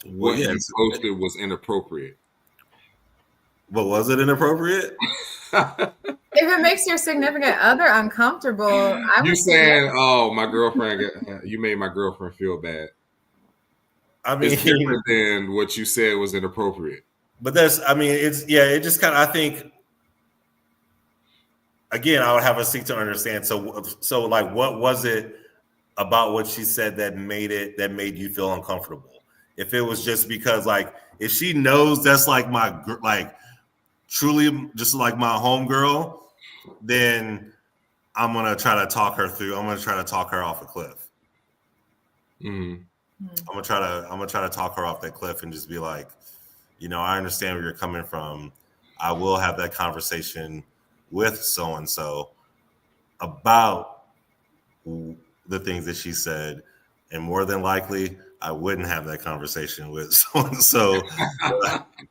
what you posted was inappropriate. But was it inappropriate? If it makes your significant other uncomfortable, you saying, "Oh, my girlfriend, you made my girlfriend feel bad." I mean, it's different than what you said was inappropriate. But it just kind of, I think, again, I would have a seek to understand. So like, what was it about what she said that made you feel uncomfortable? If it was just because, like, if she knows that's like truly just like my homegirl, then I'm gonna try to talk her through. I'm gonna try to talk her off a cliff. Mm-hmm. I'm gonna try to talk her off that cliff and just be like, I understand where you're coming from. I will have that conversation with so and so about the things that she said, and more than likely, I wouldn't have that conversation with so and so.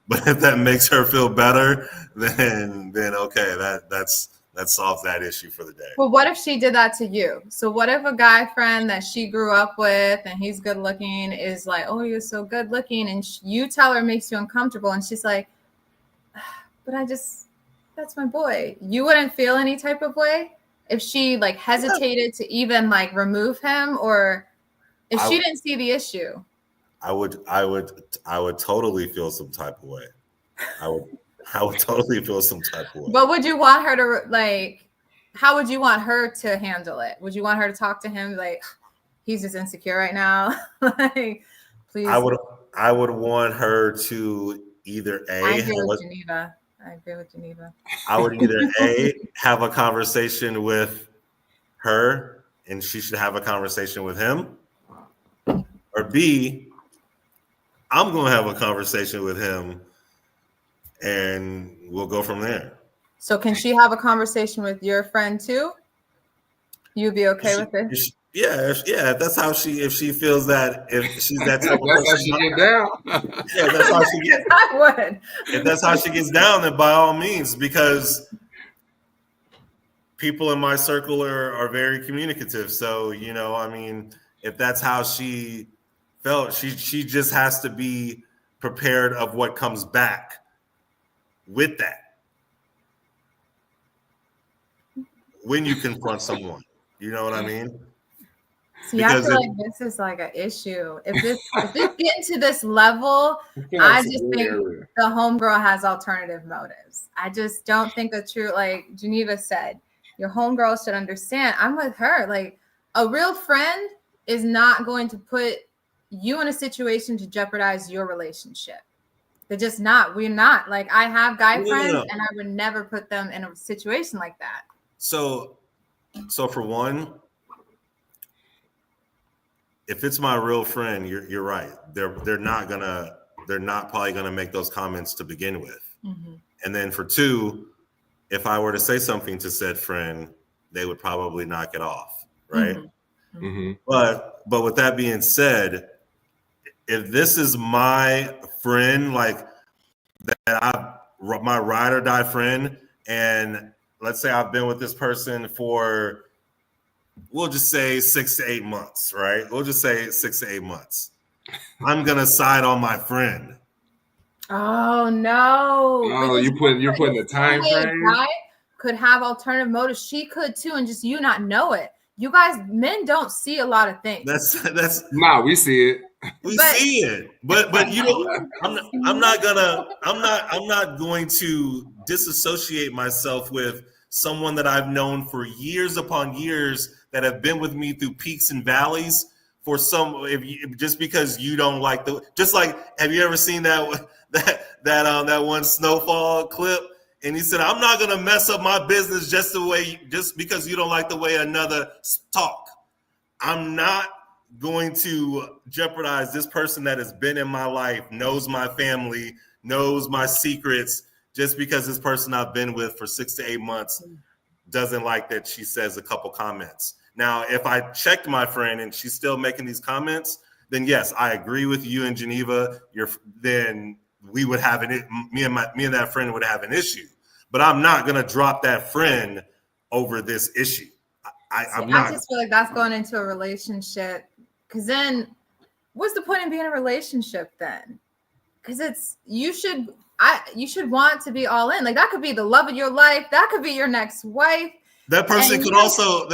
But if that makes her feel better, then okay, that solves that issue for the day. Well, what if she did that to you? So what if a guy friend that she grew up with and he's good looking is like, oh, you're so good looking, and you tell her it makes you uncomfortable, and she's like, but that's my boy. You wouldn't feel any type of way if she like hesitated to even like remove him, or if she didn't see the issue? I would totally feel some type of way. I would totally feel some type of way. But would you want her to, like, how would you want her to handle it? Would you want her to talk to him like, he's just insecure right now? Like, please. I would want her to either I agree with Geneva. I would either have a conversation with her and she should have a conversation with him, or B, I'm going to have a conversation with him and we'll go from there. So can she have a conversation with your friend too? You'd be okay with it? If that's how if she feels that, if she's that type of person. That's how she get down. Yeah, that's how she gets. I would. If that's how she gets down, then by all means, because people in my circle are very communicative. So, I mean, if that's how she felt, she just has to be prepared of what comes back with that when you confront someone. You know what I mean? See, I feel like this is like an issue. If it's getting to this level, I just think the homegirl has alternative motives. I just don't think the truth, like Geneva said, your homegirl should understand. I'm with her. Like, a real friend is not going to put you in a situation to jeopardize your relationship. They're just not. We're not. Like, I have guy friends, and I would never put them in a situation like that. So for one, if it's my real friend, you're right. They're not probably gonna make those comments to begin with. Mm-hmm. And then for two, if I were to say something to said friend, they would probably knock it off, right? Mm-hmm. Mm-hmm. But with that being said, if this is my friend, like my ride or die friend, and let's say I've been with this person for, we'll just say 6 to 8 months, right? We'll just say 6 to 8 months. I'm gonna side on my friend. Oh no! Oh, you're putting the time frame. Guy could have alternative motives. She could too, and just you not know it. You guys, men don't see a lot of things. That's Nah, we see it. We see it, but you know, I'm not going to disassociate myself with someone that I've known for years upon years that have been with me through peaks and valleys. For some, just because you don't like just like, have you ever seen that one Snowfall clip? And he said, "I'm not gonna mess up my business just because you don't like the way another talk. I'm not going to jeopardize this person that has been in my life, knows my family, knows my secrets, just because this person I've been with for 6 to 8 months doesn't like that she says a couple comments." Now, if I checked my friend and she's still making these comments, then yes, I agree with you in Geneva. Then we would have me and that friend would have an issue. But I'm not going to drop that friend over this issue. I'm not. I just feel like that's going into a relationship, because then what's the point in being in a relationship then? Because you should want to be all in. Like, that could be the love of your life. That could be your next wife. That person could also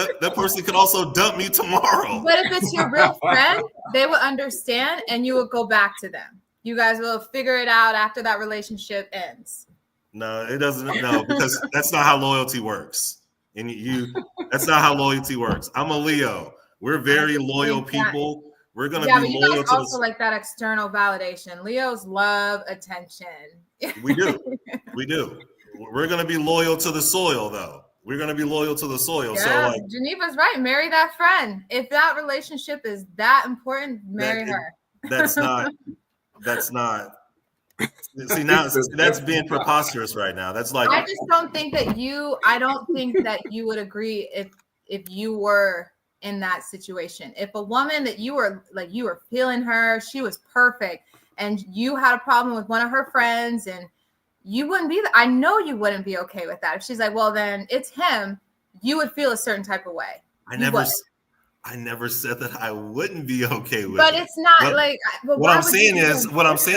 dump me tomorrow. But if it's your real friend, they will understand and you will go back to them. You guys will figure it out after that relationship ends. No, it doesn't. No, because that's not how loyalty works. And that's not how loyalty works. I'm a Leo. We're very loyal people. We're gonna be loyal to also like that external validation. Leos love attention. We do. We're gonna be loyal to the soil, though. We're going to be loyal to the soil. Yeah, so Geneva's right. Marry that friend. If that relationship is that important, marry her. That's not. See, now that's being preposterous right now. That's like, I just don't think that you would agree if you were in that situation. If a woman that you were feeling her, she was perfect, and you had a problem with one of her friends, and you wouldn't be. I know you wouldn't be okay with that. If she's like, well, then it's him, you would feel a certain type of way. I never said that I wouldn't be okay with it. But it's not what I'm saying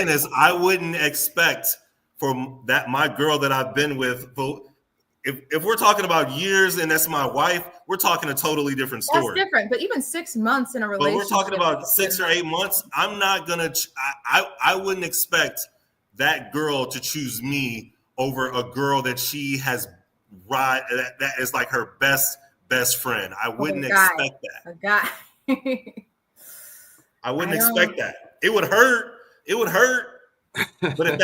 is I wouldn't expect for that my girl that I've been with. If we're talking about years and that's my wife, we're talking a totally different story. That's different. But even 6 months in a relationship. But we're talking about 6 or 8 months. I'm not gonna. I wouldn't expect that girl to choose me over a girl that she has that is like her best friend. I wouldn't expect that. A guy. I wouldn't expect that. It would hurt. But a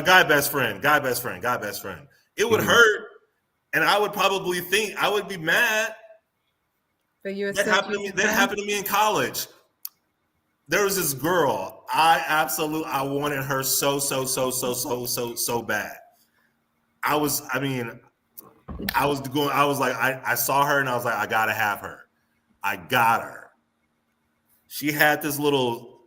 guy best friend. It would hurt, and I would probably think I would be mad. But you that happened to me in college. There was this girl. I wanted her so bad. I saw her and I was like, I gotta have her. I got her. She had this little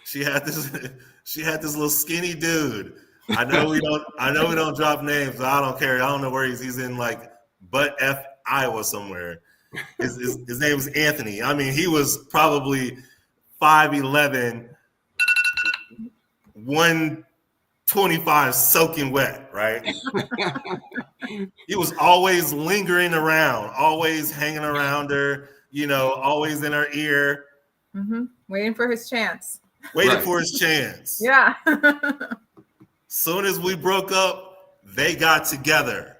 she had this little skinny dude. I know we don't drop names, but I don't care. I don't know where he's in, like Butt F Iowa somewhere. His name was Anthony. I mean, he was probably 5'11", 125 soaking wet, right? He was always lingering around, always hanging around her, always in her ear. Mm-hmm. Waiting for his chance. Yeah. Soon as we broke up, they got together.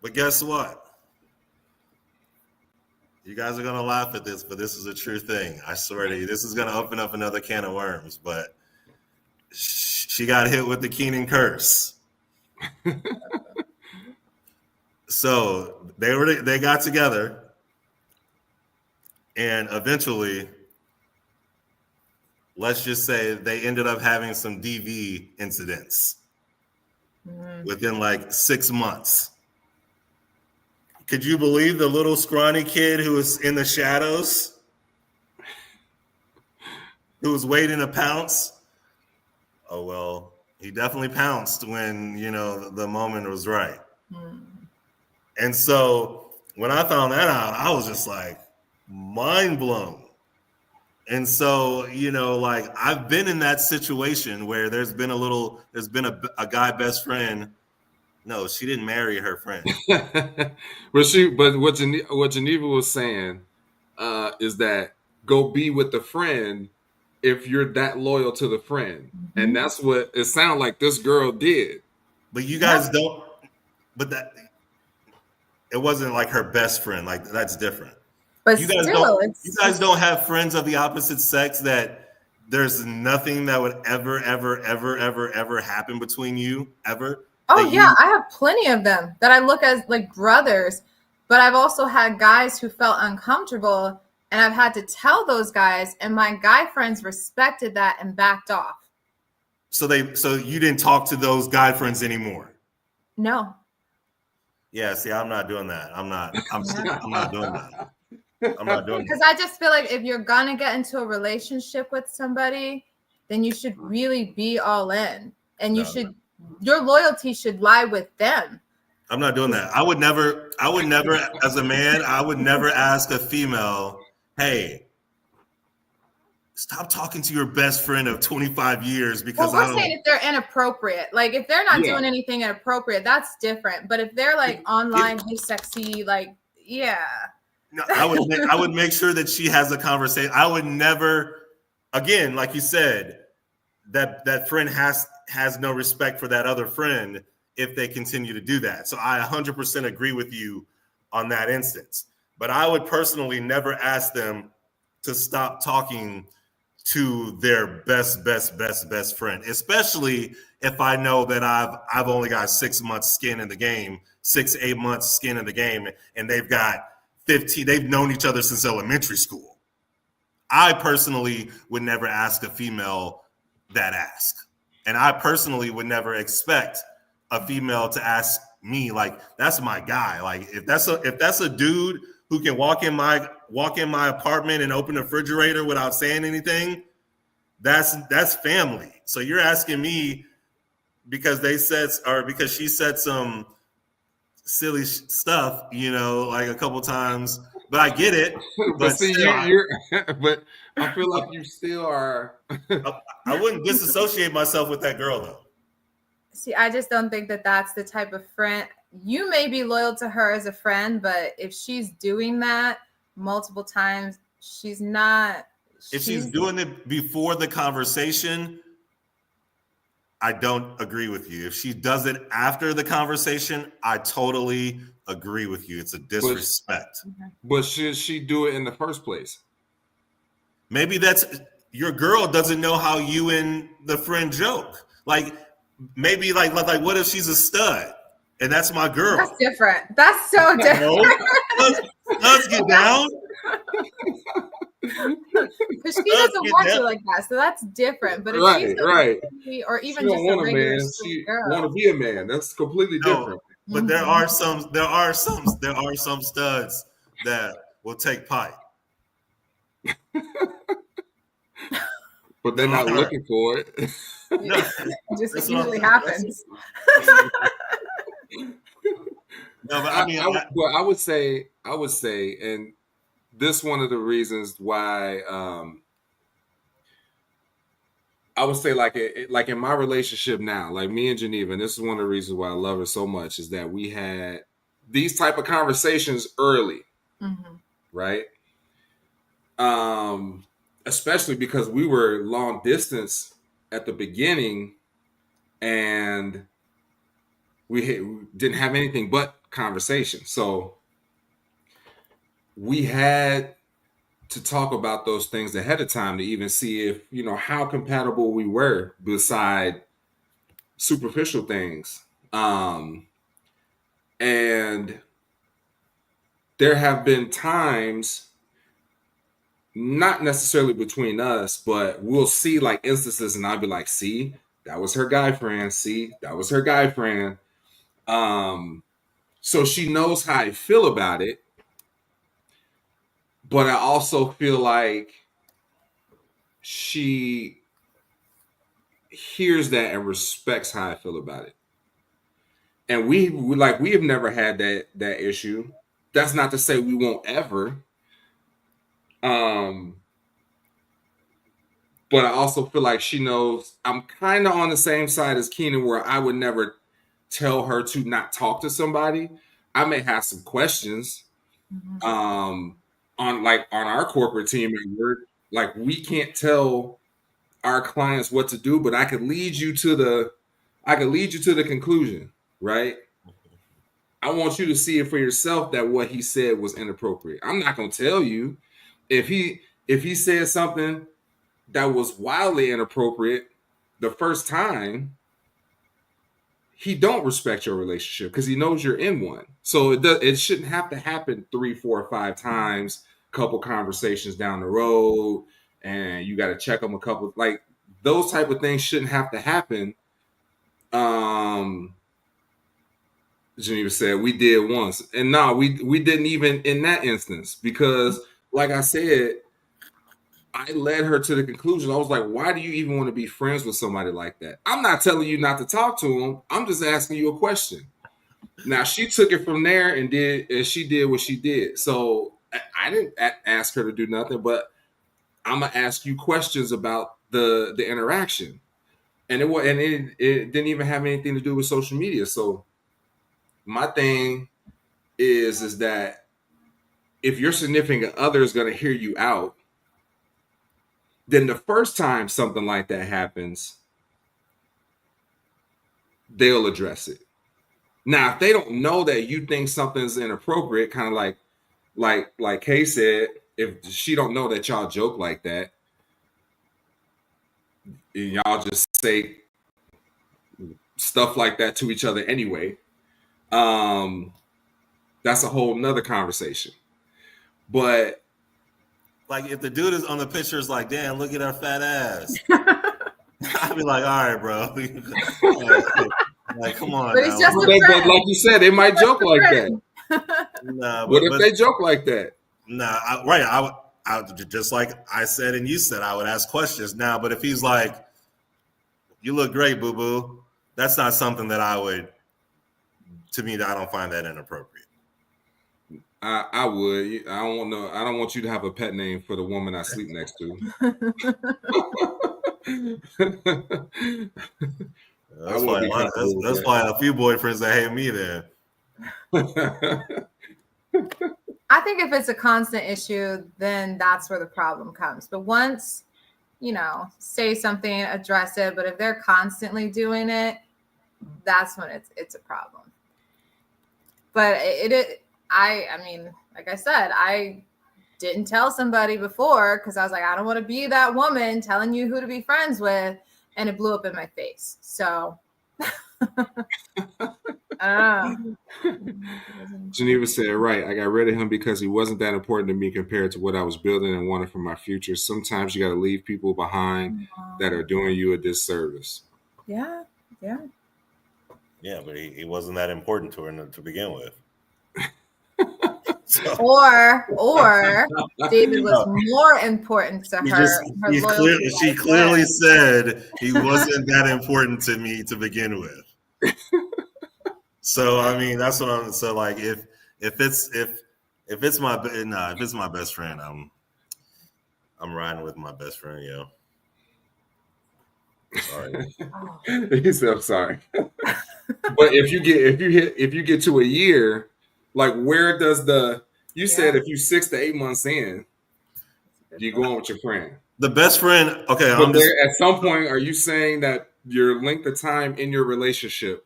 But guess what? You guys are going to laugh at this, but this is a true thing. I swear to you, this is going to open up another can of worms. But she got hit with the Keinon curse. So they got together, and eventually, let's just say they ended up having some DV incidents within like 6 months. Could you believe the little scrawny kid who was in the shadows? Who was waiting to pounce? Oh, well, he definitely pounced when, the moment was right. And so when I found that out, I was just like mind blown. And so, I've been in that situation where there's been a guy best friend. No, she didn't marry her friend. But what Geneva was saying is that go be with the friend if you're that loyal to the friend. Mm-hmm. And that's what it sounded like this girl did. But you guys don't, it wasn't like her best friend. Like, that's different. But you guys don't have friends of the opposite sex that there's nothing that would ever happen between you ever. Oh yeah, I have plenty of them that I look as like brothers, but I've also had guys who felt uncomfortable, and I've had to tell those guys, and my guy friends respected that and backed off. So you didn't talk to those guy friends anymore? No. Yeah, see, I'm not doing that. I'm not doing that. I'm not doing that. Because I just feel like if you're gonna get into a relationship with somebody, then you should really be all in, and your loyalty should lie with them. I'm not doing that. I would never, as a man, I would never ask a female, hey, stop talking to your best friend of 25 years because we're saying if they're inappropriate. Like, if they're not doing anything inappropriate, that's different. But if they're like online, hey, sexy, like, yeah. No, I would make sure that she has a conversation. I would never, again, like you said, that friend has no respect for that other friend if they continue to do that. So I 100% agree with you on that instance. But I would personally never ask them to stop talking to their best friend, especially if I know that I've only got 6 months skin in the game, 6-8 months skin in the game, and they've got 15. They've known each other since elementary school. I personally would never ask a female that ask. And I personally would never expect a female to ask me, like, that's my guy. Like, if that's a dude who can walk in my apartment and open the refrigerator without saying anything, that's family. So you're asking me because she said some silly stuff, like a couple times. But I get it. But see, but I feel like you still are. I wouldn't disassociate myself with that girl, though. See, I just don't think that that's the type of friend. You may be loyal to her as a friend, but if she's doing that multiple times, she's not. If she's doing it before the conversation, I don't agree with you. If she does it after the conversation, I totally agree with you. It's a disrespect. But should she do it in the first place? Maybe that's your girl doesn't know how you and the friend joke. Like, maybe like what if she's a stud and that's my girl? That's different. That's so different. Let's get down. Because she doesn't want you like that, so that's different. But if she's lady, or even just a regular girl, want to be a man, that's completely different. But there are some studs that will take pipe. But they're not looking for it. No, it usually happens. No, but I mean, I would say, and this one of the reasons why I would say, like in my relationship now, like me and Geneva, and this is one of the reasons why I love her so much, is that we had these type of conversations early, right? Especially because we were long distance at the beginning, and we didn't have anything but conversation. So we had to talk about those things ahead of time to even see if, how compatible we were beside superficial things. And there have been times, not necessarily between us, but we'll see like instances and I'll be like, see, that was her guy friend. See, that was her guy friend. So she knows how I feel about it. But I also feel like she hears that and respects how I feel about it. And we have never had that issue. That's not to say we won't ever. But I also feel like she knows I'm kind of on the same side as Keinon, where I would never tell her to not talk to somebody. I may have some questions. On our corporate team at work, like we can't tell our clients what to do, but I could lead you to the conclusion, right? I want you to see it for yourself that what he said was inappropriate. I'm not going to tell you if he said something that was wildly inappropriate the first time. He don't respect your relationship because he knows you're in one. So it shouldn't have to happen 3, 4, 5 times, couple conversations down the road, and you got to check them a couple. Like those type of things shouldn't have to happen. Geneva said we did once, and no, we didn't even in that instance because, like I said, I led her to the conclusion. I was like, why do you even want to be friends with somebody like that? I'm not telling you not to talk to him. I'm just asking you a question. Now, she took it from there and she did what she did. So I didn't ask her to do nothing, but I'm going to ask you questions about the interaction. And it didn't even have anything to do with social media. So my thing is that if your significant other is going to hear you out, then the first time something like that happens, they'll address it. Now, if they don't know that you think something's inappropriate, kind of like Kay said, if she don't know that y'all joke like that, and y'all just say stuff like that to each other anyway, that's a whole nother conversation. But like if the dude is on the picture is like, damn, look at her fat ass. I'd be like, all right, bro. Like, come on. But now. it's just but like you said, they might joke like that. Nah, what if they joke like that? Nah, right. I just like I said and you said, I would ask questions now. But if he's like, you look great, boo boo, that's not something that I would. To me, I don't find that inappropriate. I would. I don't want you to have a pet name for the woman I sleep next to. That's why a few boyfriends that hate me then. I think if it's a constant issue, then that's where the problem comes. But once, say something, address it. But if they're constantly doing it, that's when it's a problem. But I mean, like I said, I didn't tell somebody before because I was like, I don't want to be that woman telling you who to be friends with, and it blew up in my face. So, Geneva said, right, I got rid of him because he wasn't that important to me compared to what I was building and wanted for my future. Sometimes you got to leave people behind that are doing you a disservice. Yeah. Yeah, but he wasn't that important to her to begin with. So. Or David was more important to her. She clearly said he wasn't that important to me to begin with. So I mean, that's what I'm. So like, if it's my best friend, I'm riding with my best friend, yo. Sorry. He said, "I'm sorry." But if you get to a year, like where does you said if you 6 to 8 months in, you go on with your friend. The best friend, okay. But at some point, are you saying that your length of time in your relationship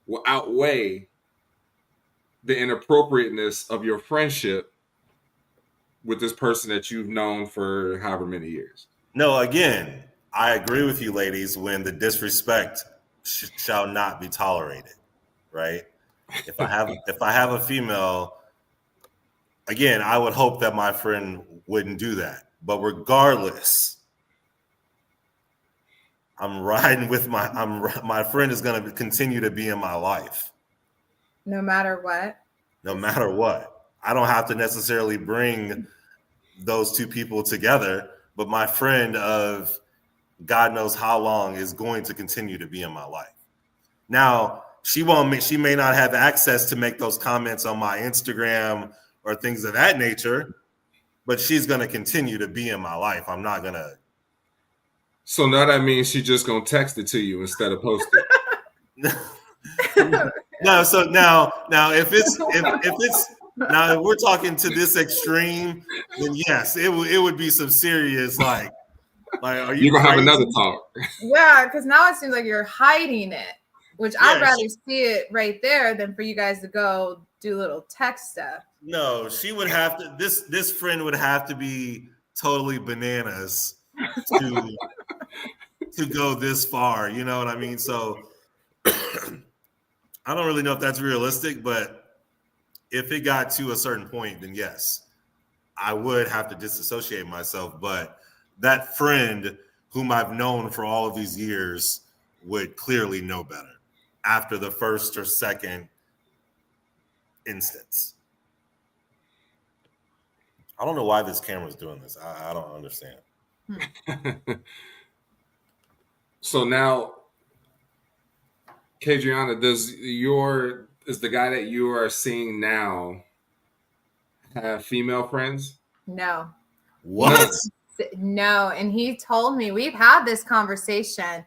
will outweigh the inappropriateness of your friendship with this person that you've known for however many years? No, again, I agree with you, ladies, when the disrespect shall not be tolerated, right? If I have a female, again, I would hope that my friend wouldn't do that. But regardless, I'm riding with my friend is going to continue to be in my life. No matter what? no matter what. I don't have to necessarily bring those two people together, but my friend of God knows how long is going to continue to be in my life. Now, she may not have access to make those comments on my Instagram or things of that nature, but she's going to continue to be in my life. I'm not going to. So now that means she's just going to text it to you instead of post it. No, so now if we're talking to this extreme, then yes, it would be some serious like are you You're going to have crazy? another talk. Yeah, because now it seems like you're hiding it, which I'd rather see it right there than for you guys to go do little text stuff. No, she would have to. This friend would have to be totally bananas to go this far. You know what I mean? So I don't really know if that's realistic, but if it got to a certain point, then yes, I would have to disassociate myself. But that friend whom I've known for all of these years would clearly know better after the first or second instance. I don't know why this camera's doing this. I don't understand. So now, Kadriana, is the guy that you are seeing now have female friends? No. What? No. And he told me, we've had this conversation.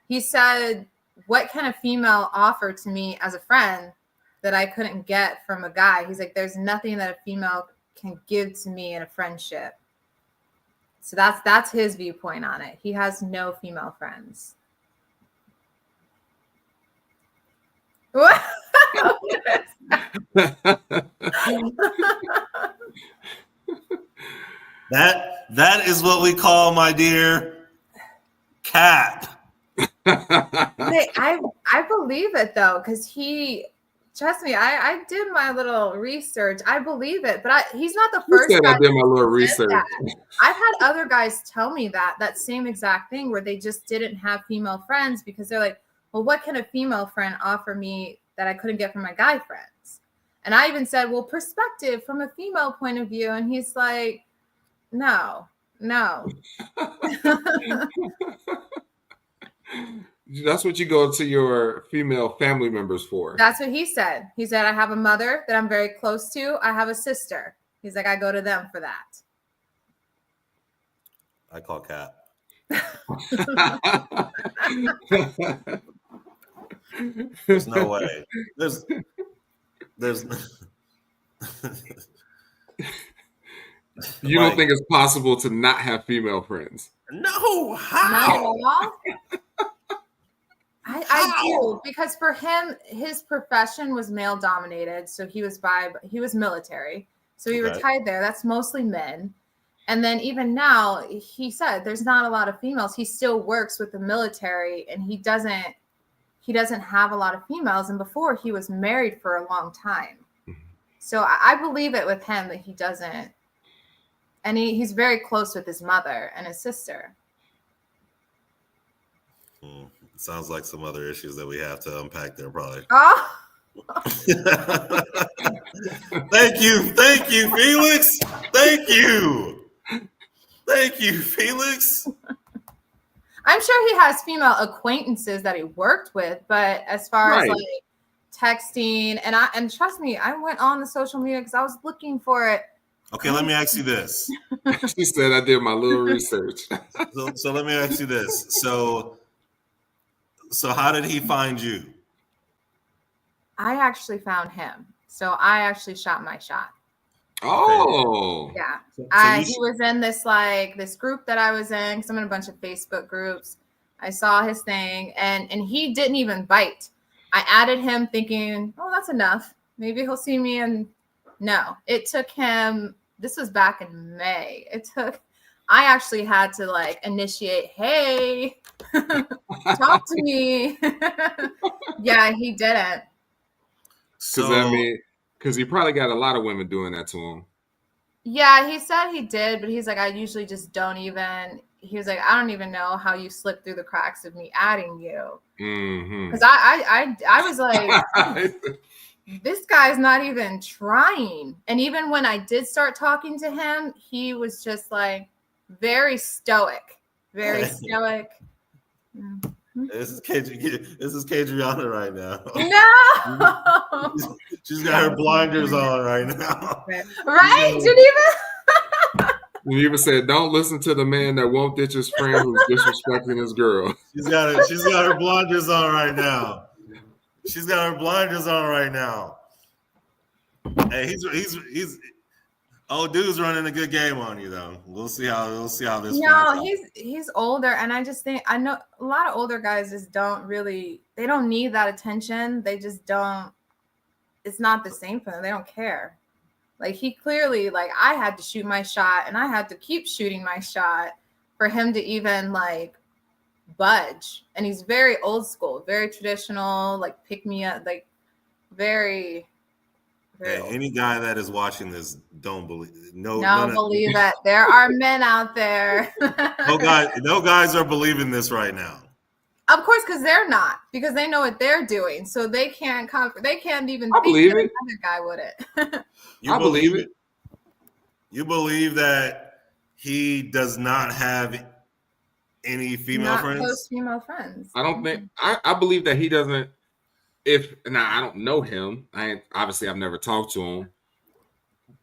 He said, what can a female offer to me as a friend that I couldn't get from a guy? He's like, there's nothing that a female can give to me in a friendship. So that's his viewpoint on it. He has no female friends. What? That is what we call, my dear, cap. I believe it though, because trust me, I did my little research. I believe it, but he's not the first guy. I did my little research. I've had other guys tell me that same exact thing where they just didn't have female friends because they're like, well, what can a female friend offer me that I couldn't get from my guy friends? And I even said, well, perspective from a female point of view. And he's like, no. That's what you go to your female family members for. That's what he said. He said, I have a mother that I'm very close to. I have a sister. He's like, I go to them for that. I call cap. There's no way. There's You don't think it's possible to not have female friends? No, how? I do, because for him, his profession was male dominated. So he was military. So he retired there. That's mostly men. And then even now, he said there's not a lot of females. He still works with the military and he doesn't have a lot of females. And before, he was married for a long time. So I believe it with him that he doesn't. And he's very close with his mother and his sister. Sounds like some other issues that we have to unpack there, probably. Oh. Thank you, Felix. Thank you, Felix. I'm sure he has female acquaintances that he worked with, but as far as like texting, and trust me, I went on the social media because I was looking for it. Okay, let me ask you this. She said I did my little research. So let me ask you this. So how did he find you? I actually found him. So I actually shot my shot. Oh. Yeah. He was in this group that I was in, because I'm in a bunch of Facebook groups. I saw his thing and he didn't even bite. I added him thinking, oh, that's enough. Maybe he'll see me. And no, it took him, this was back in May. I actually had to initiate, hey, talk to me. Yeah, he didn't. Because he probably got a lot of women doing that to him. Yeah, he said he did, but he's like, I usually just don't even. He was like, I don't even know how you slip through the cracks of me adding you. Because I was like, this guy's not even trying. And even when I did start talking to him, he was just like very stoic. Very stoic. This is Kadriana right now. No. She's got her blinders on right now. Right? Geneva said, "Don't listen to the man that won't ditch his friend who's disrespecting his girl." She's got her blinders on right now. She's got her blinders on right now. Hey, he's old dude's running a good game on you though. We'll see how this. No, he's older, and I just think I know a lot of older guys just don't need that attention. They just don't. It's not the same for them. They don't care. Like he clearly, like I had to shoot my shot, and I had to keep shooting my shot for him to even like budge. And he's very old school, very traditional, like pick me up, like very. Hey, any guy that is watching this, don't believe believe that there are men out there. No guys are believing this right now. Of course, because they're not, because they know what they're doing, so they can't they can't even I think believe that it. another guy wouldn't. I believe it. You believe that he does not have any female friends? Close female friends. I don't think I believe that he doesn't. I don't know him. I've never talked to him,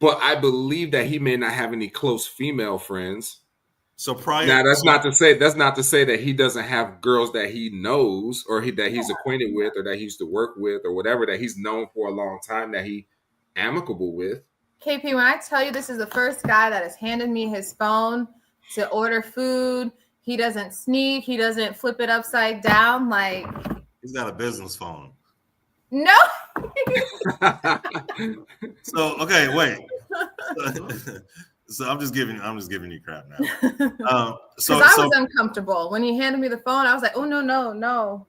but I believe that he may not have any close female friends. So prior, now that's not to say that he doesn't have girls that he knows or that he's acquainted with or that he used to work with or whatever that he's known for a long time that he amicable with. KP, when I tell you this is the first guy that has handed me his phone to order food, he doesn't sneak, he doesn't flip it upside down, like he's got a business phone. No. So okay, wait. So I'm just giving you crap now. So I was uncomfortable when he handed me the phone. I was like, oh no.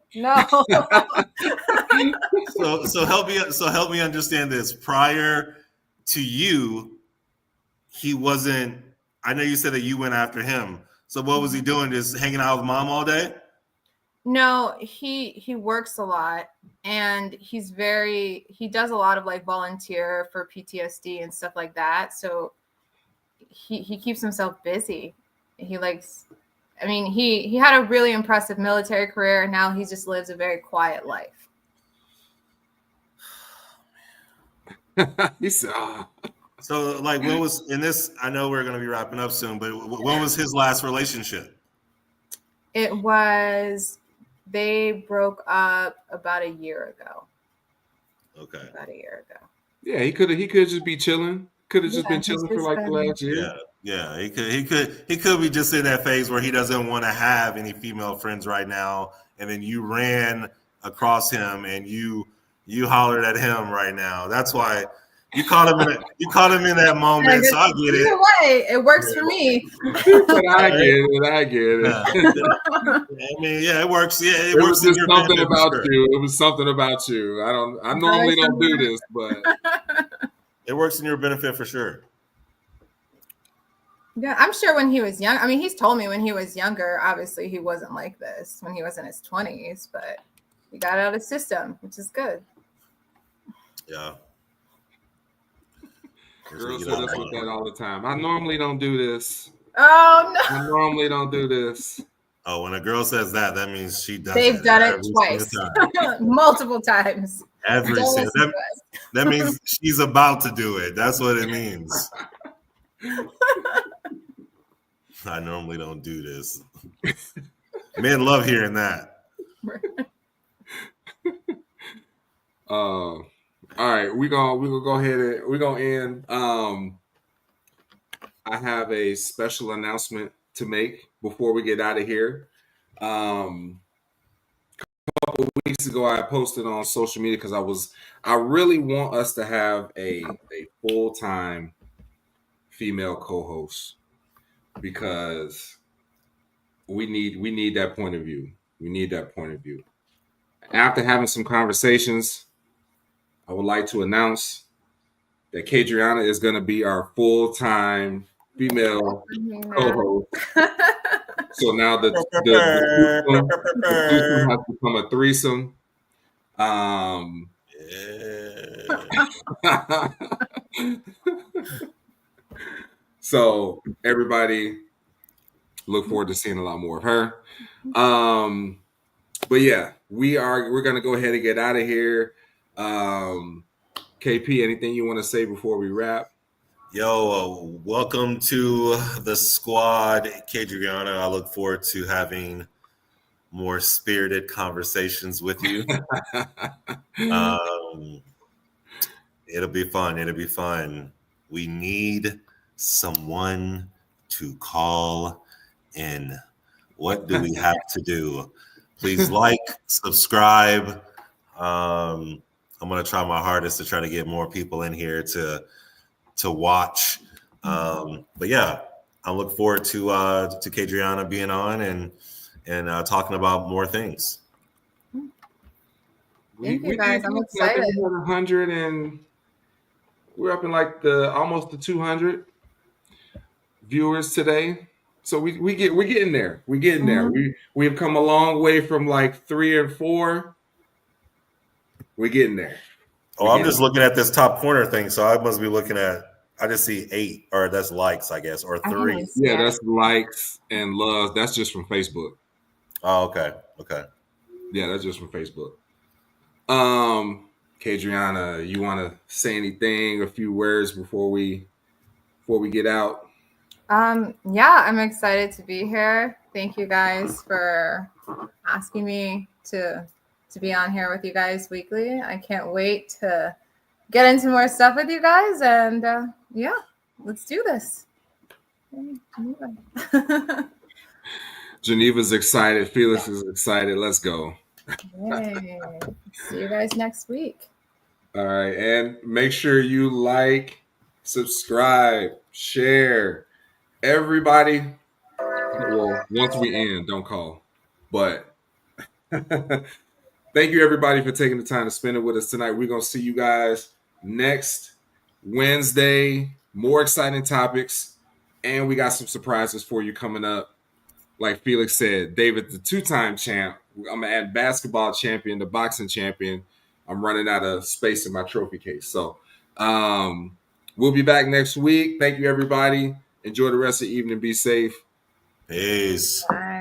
So help me understand this. Prior to you, he wasn't. I know you said that you went after him. So what was he doing? Just hanging out with mom all day? No, he works a lot, and he does a lot of like volunteer for PTSD and stuff like that. So he keeps himself busy. He had a really impressive military career, and now he just lives a very quiet life. He said, So like when was in this? I know we're gonna be wrapping up soon, but when was his last relationship? It was. They broke up about a year ago. Okay. About a year ago. Yeah, he could just be chilling. Could have just been chilling for like the last year. Yeah. He could be just in that phase where he doesn't want to have any female friends right now, and then you ran across him and you hollered at him right now. That's why you caught him in that moment. So I get it. Either way, it works for me. But I get it. I mean, yeah, it works. Yeah, it works. Was just something about you. It was something about you. I normally don't do this, but it works in your benefit for sure. Yeah, I'm sure when he was young. I mean, he's told me when he was younger, obviously he wasn't like this when he was in his 20s, but he got out of his system, which is good. Yeah. Girls hit us with that all the time. I normally don't do this. Oh no! I normally don't do this. Oh, when a girl says that means she does. They've done it twice, multiple times. That means she's about to do it. That's what it means. I normally don't do this. Men love hearing that. All right, we're gonna go ahead and we're gonna end. I have a special announcement to make before we get out of here. A couple of weeks ago, I posted on social media because I really want us to have a full-time female co-host because we need that point of view. We need that point of view. After having some conversations, I would like to announce that Kadriana is going to be our full-time female co-host. So now the threesome has become a threesome. So everybody look forward to seeing a lot more of her. But yeah, we're gonna go ahead and get out of here. KP, anything you want to say before we wrap? Yo, welcome to the squad, Kadriana. I look forward to having more spirited conversations with you. It'll be fun. It'll be fun. We need someone to call in. What do we have to do? Please like, subscribe. I'm gonna try my hardest to try to get more people in here to watch. But yeah, I look forward to Kadriana being on and talking about more things. Thank you guys. I'm excited. 100 and we're up in like almost the 200 viewers today. So we're getting there. We're getting there. We have come a long way from like 3 and 4. We're getting there. I'm just looking at this top corner thing, so I must be looking at. I just see 8, or that's likes, I guess, or 3. Yeah, that's likes and loves. That's just from Facebook. Oh, okay. Yeah, that's just from Facebook. Kadriana, you want to say anything, a few words before we get out? Yeah, I'm excited to be here. Thank you guys for asking me to be on here with you guys weekly. I can't wait to get into more stuff with you guys, and yeah, let's do this. Geneva's excited. Felix is excited. Let's go. Yay. See you guys next week. All right, and make sure you like, subscribe, share. Everybody, well, once we end, don't call. But thank you, everybody, for taking the time to spend it with us tonight. We're going to see you guys next Wednesday. More exciting topics. And we got some surprises for you coming up. Like Felix said, David, the 2-time champ. I'm going to add basketball champion, the boxing champion. I'm running out of space in my trophy case. So we'll be back next week. Thank you, everybody. Enjoy the rest of the evening. Be safe. Peace. Bye.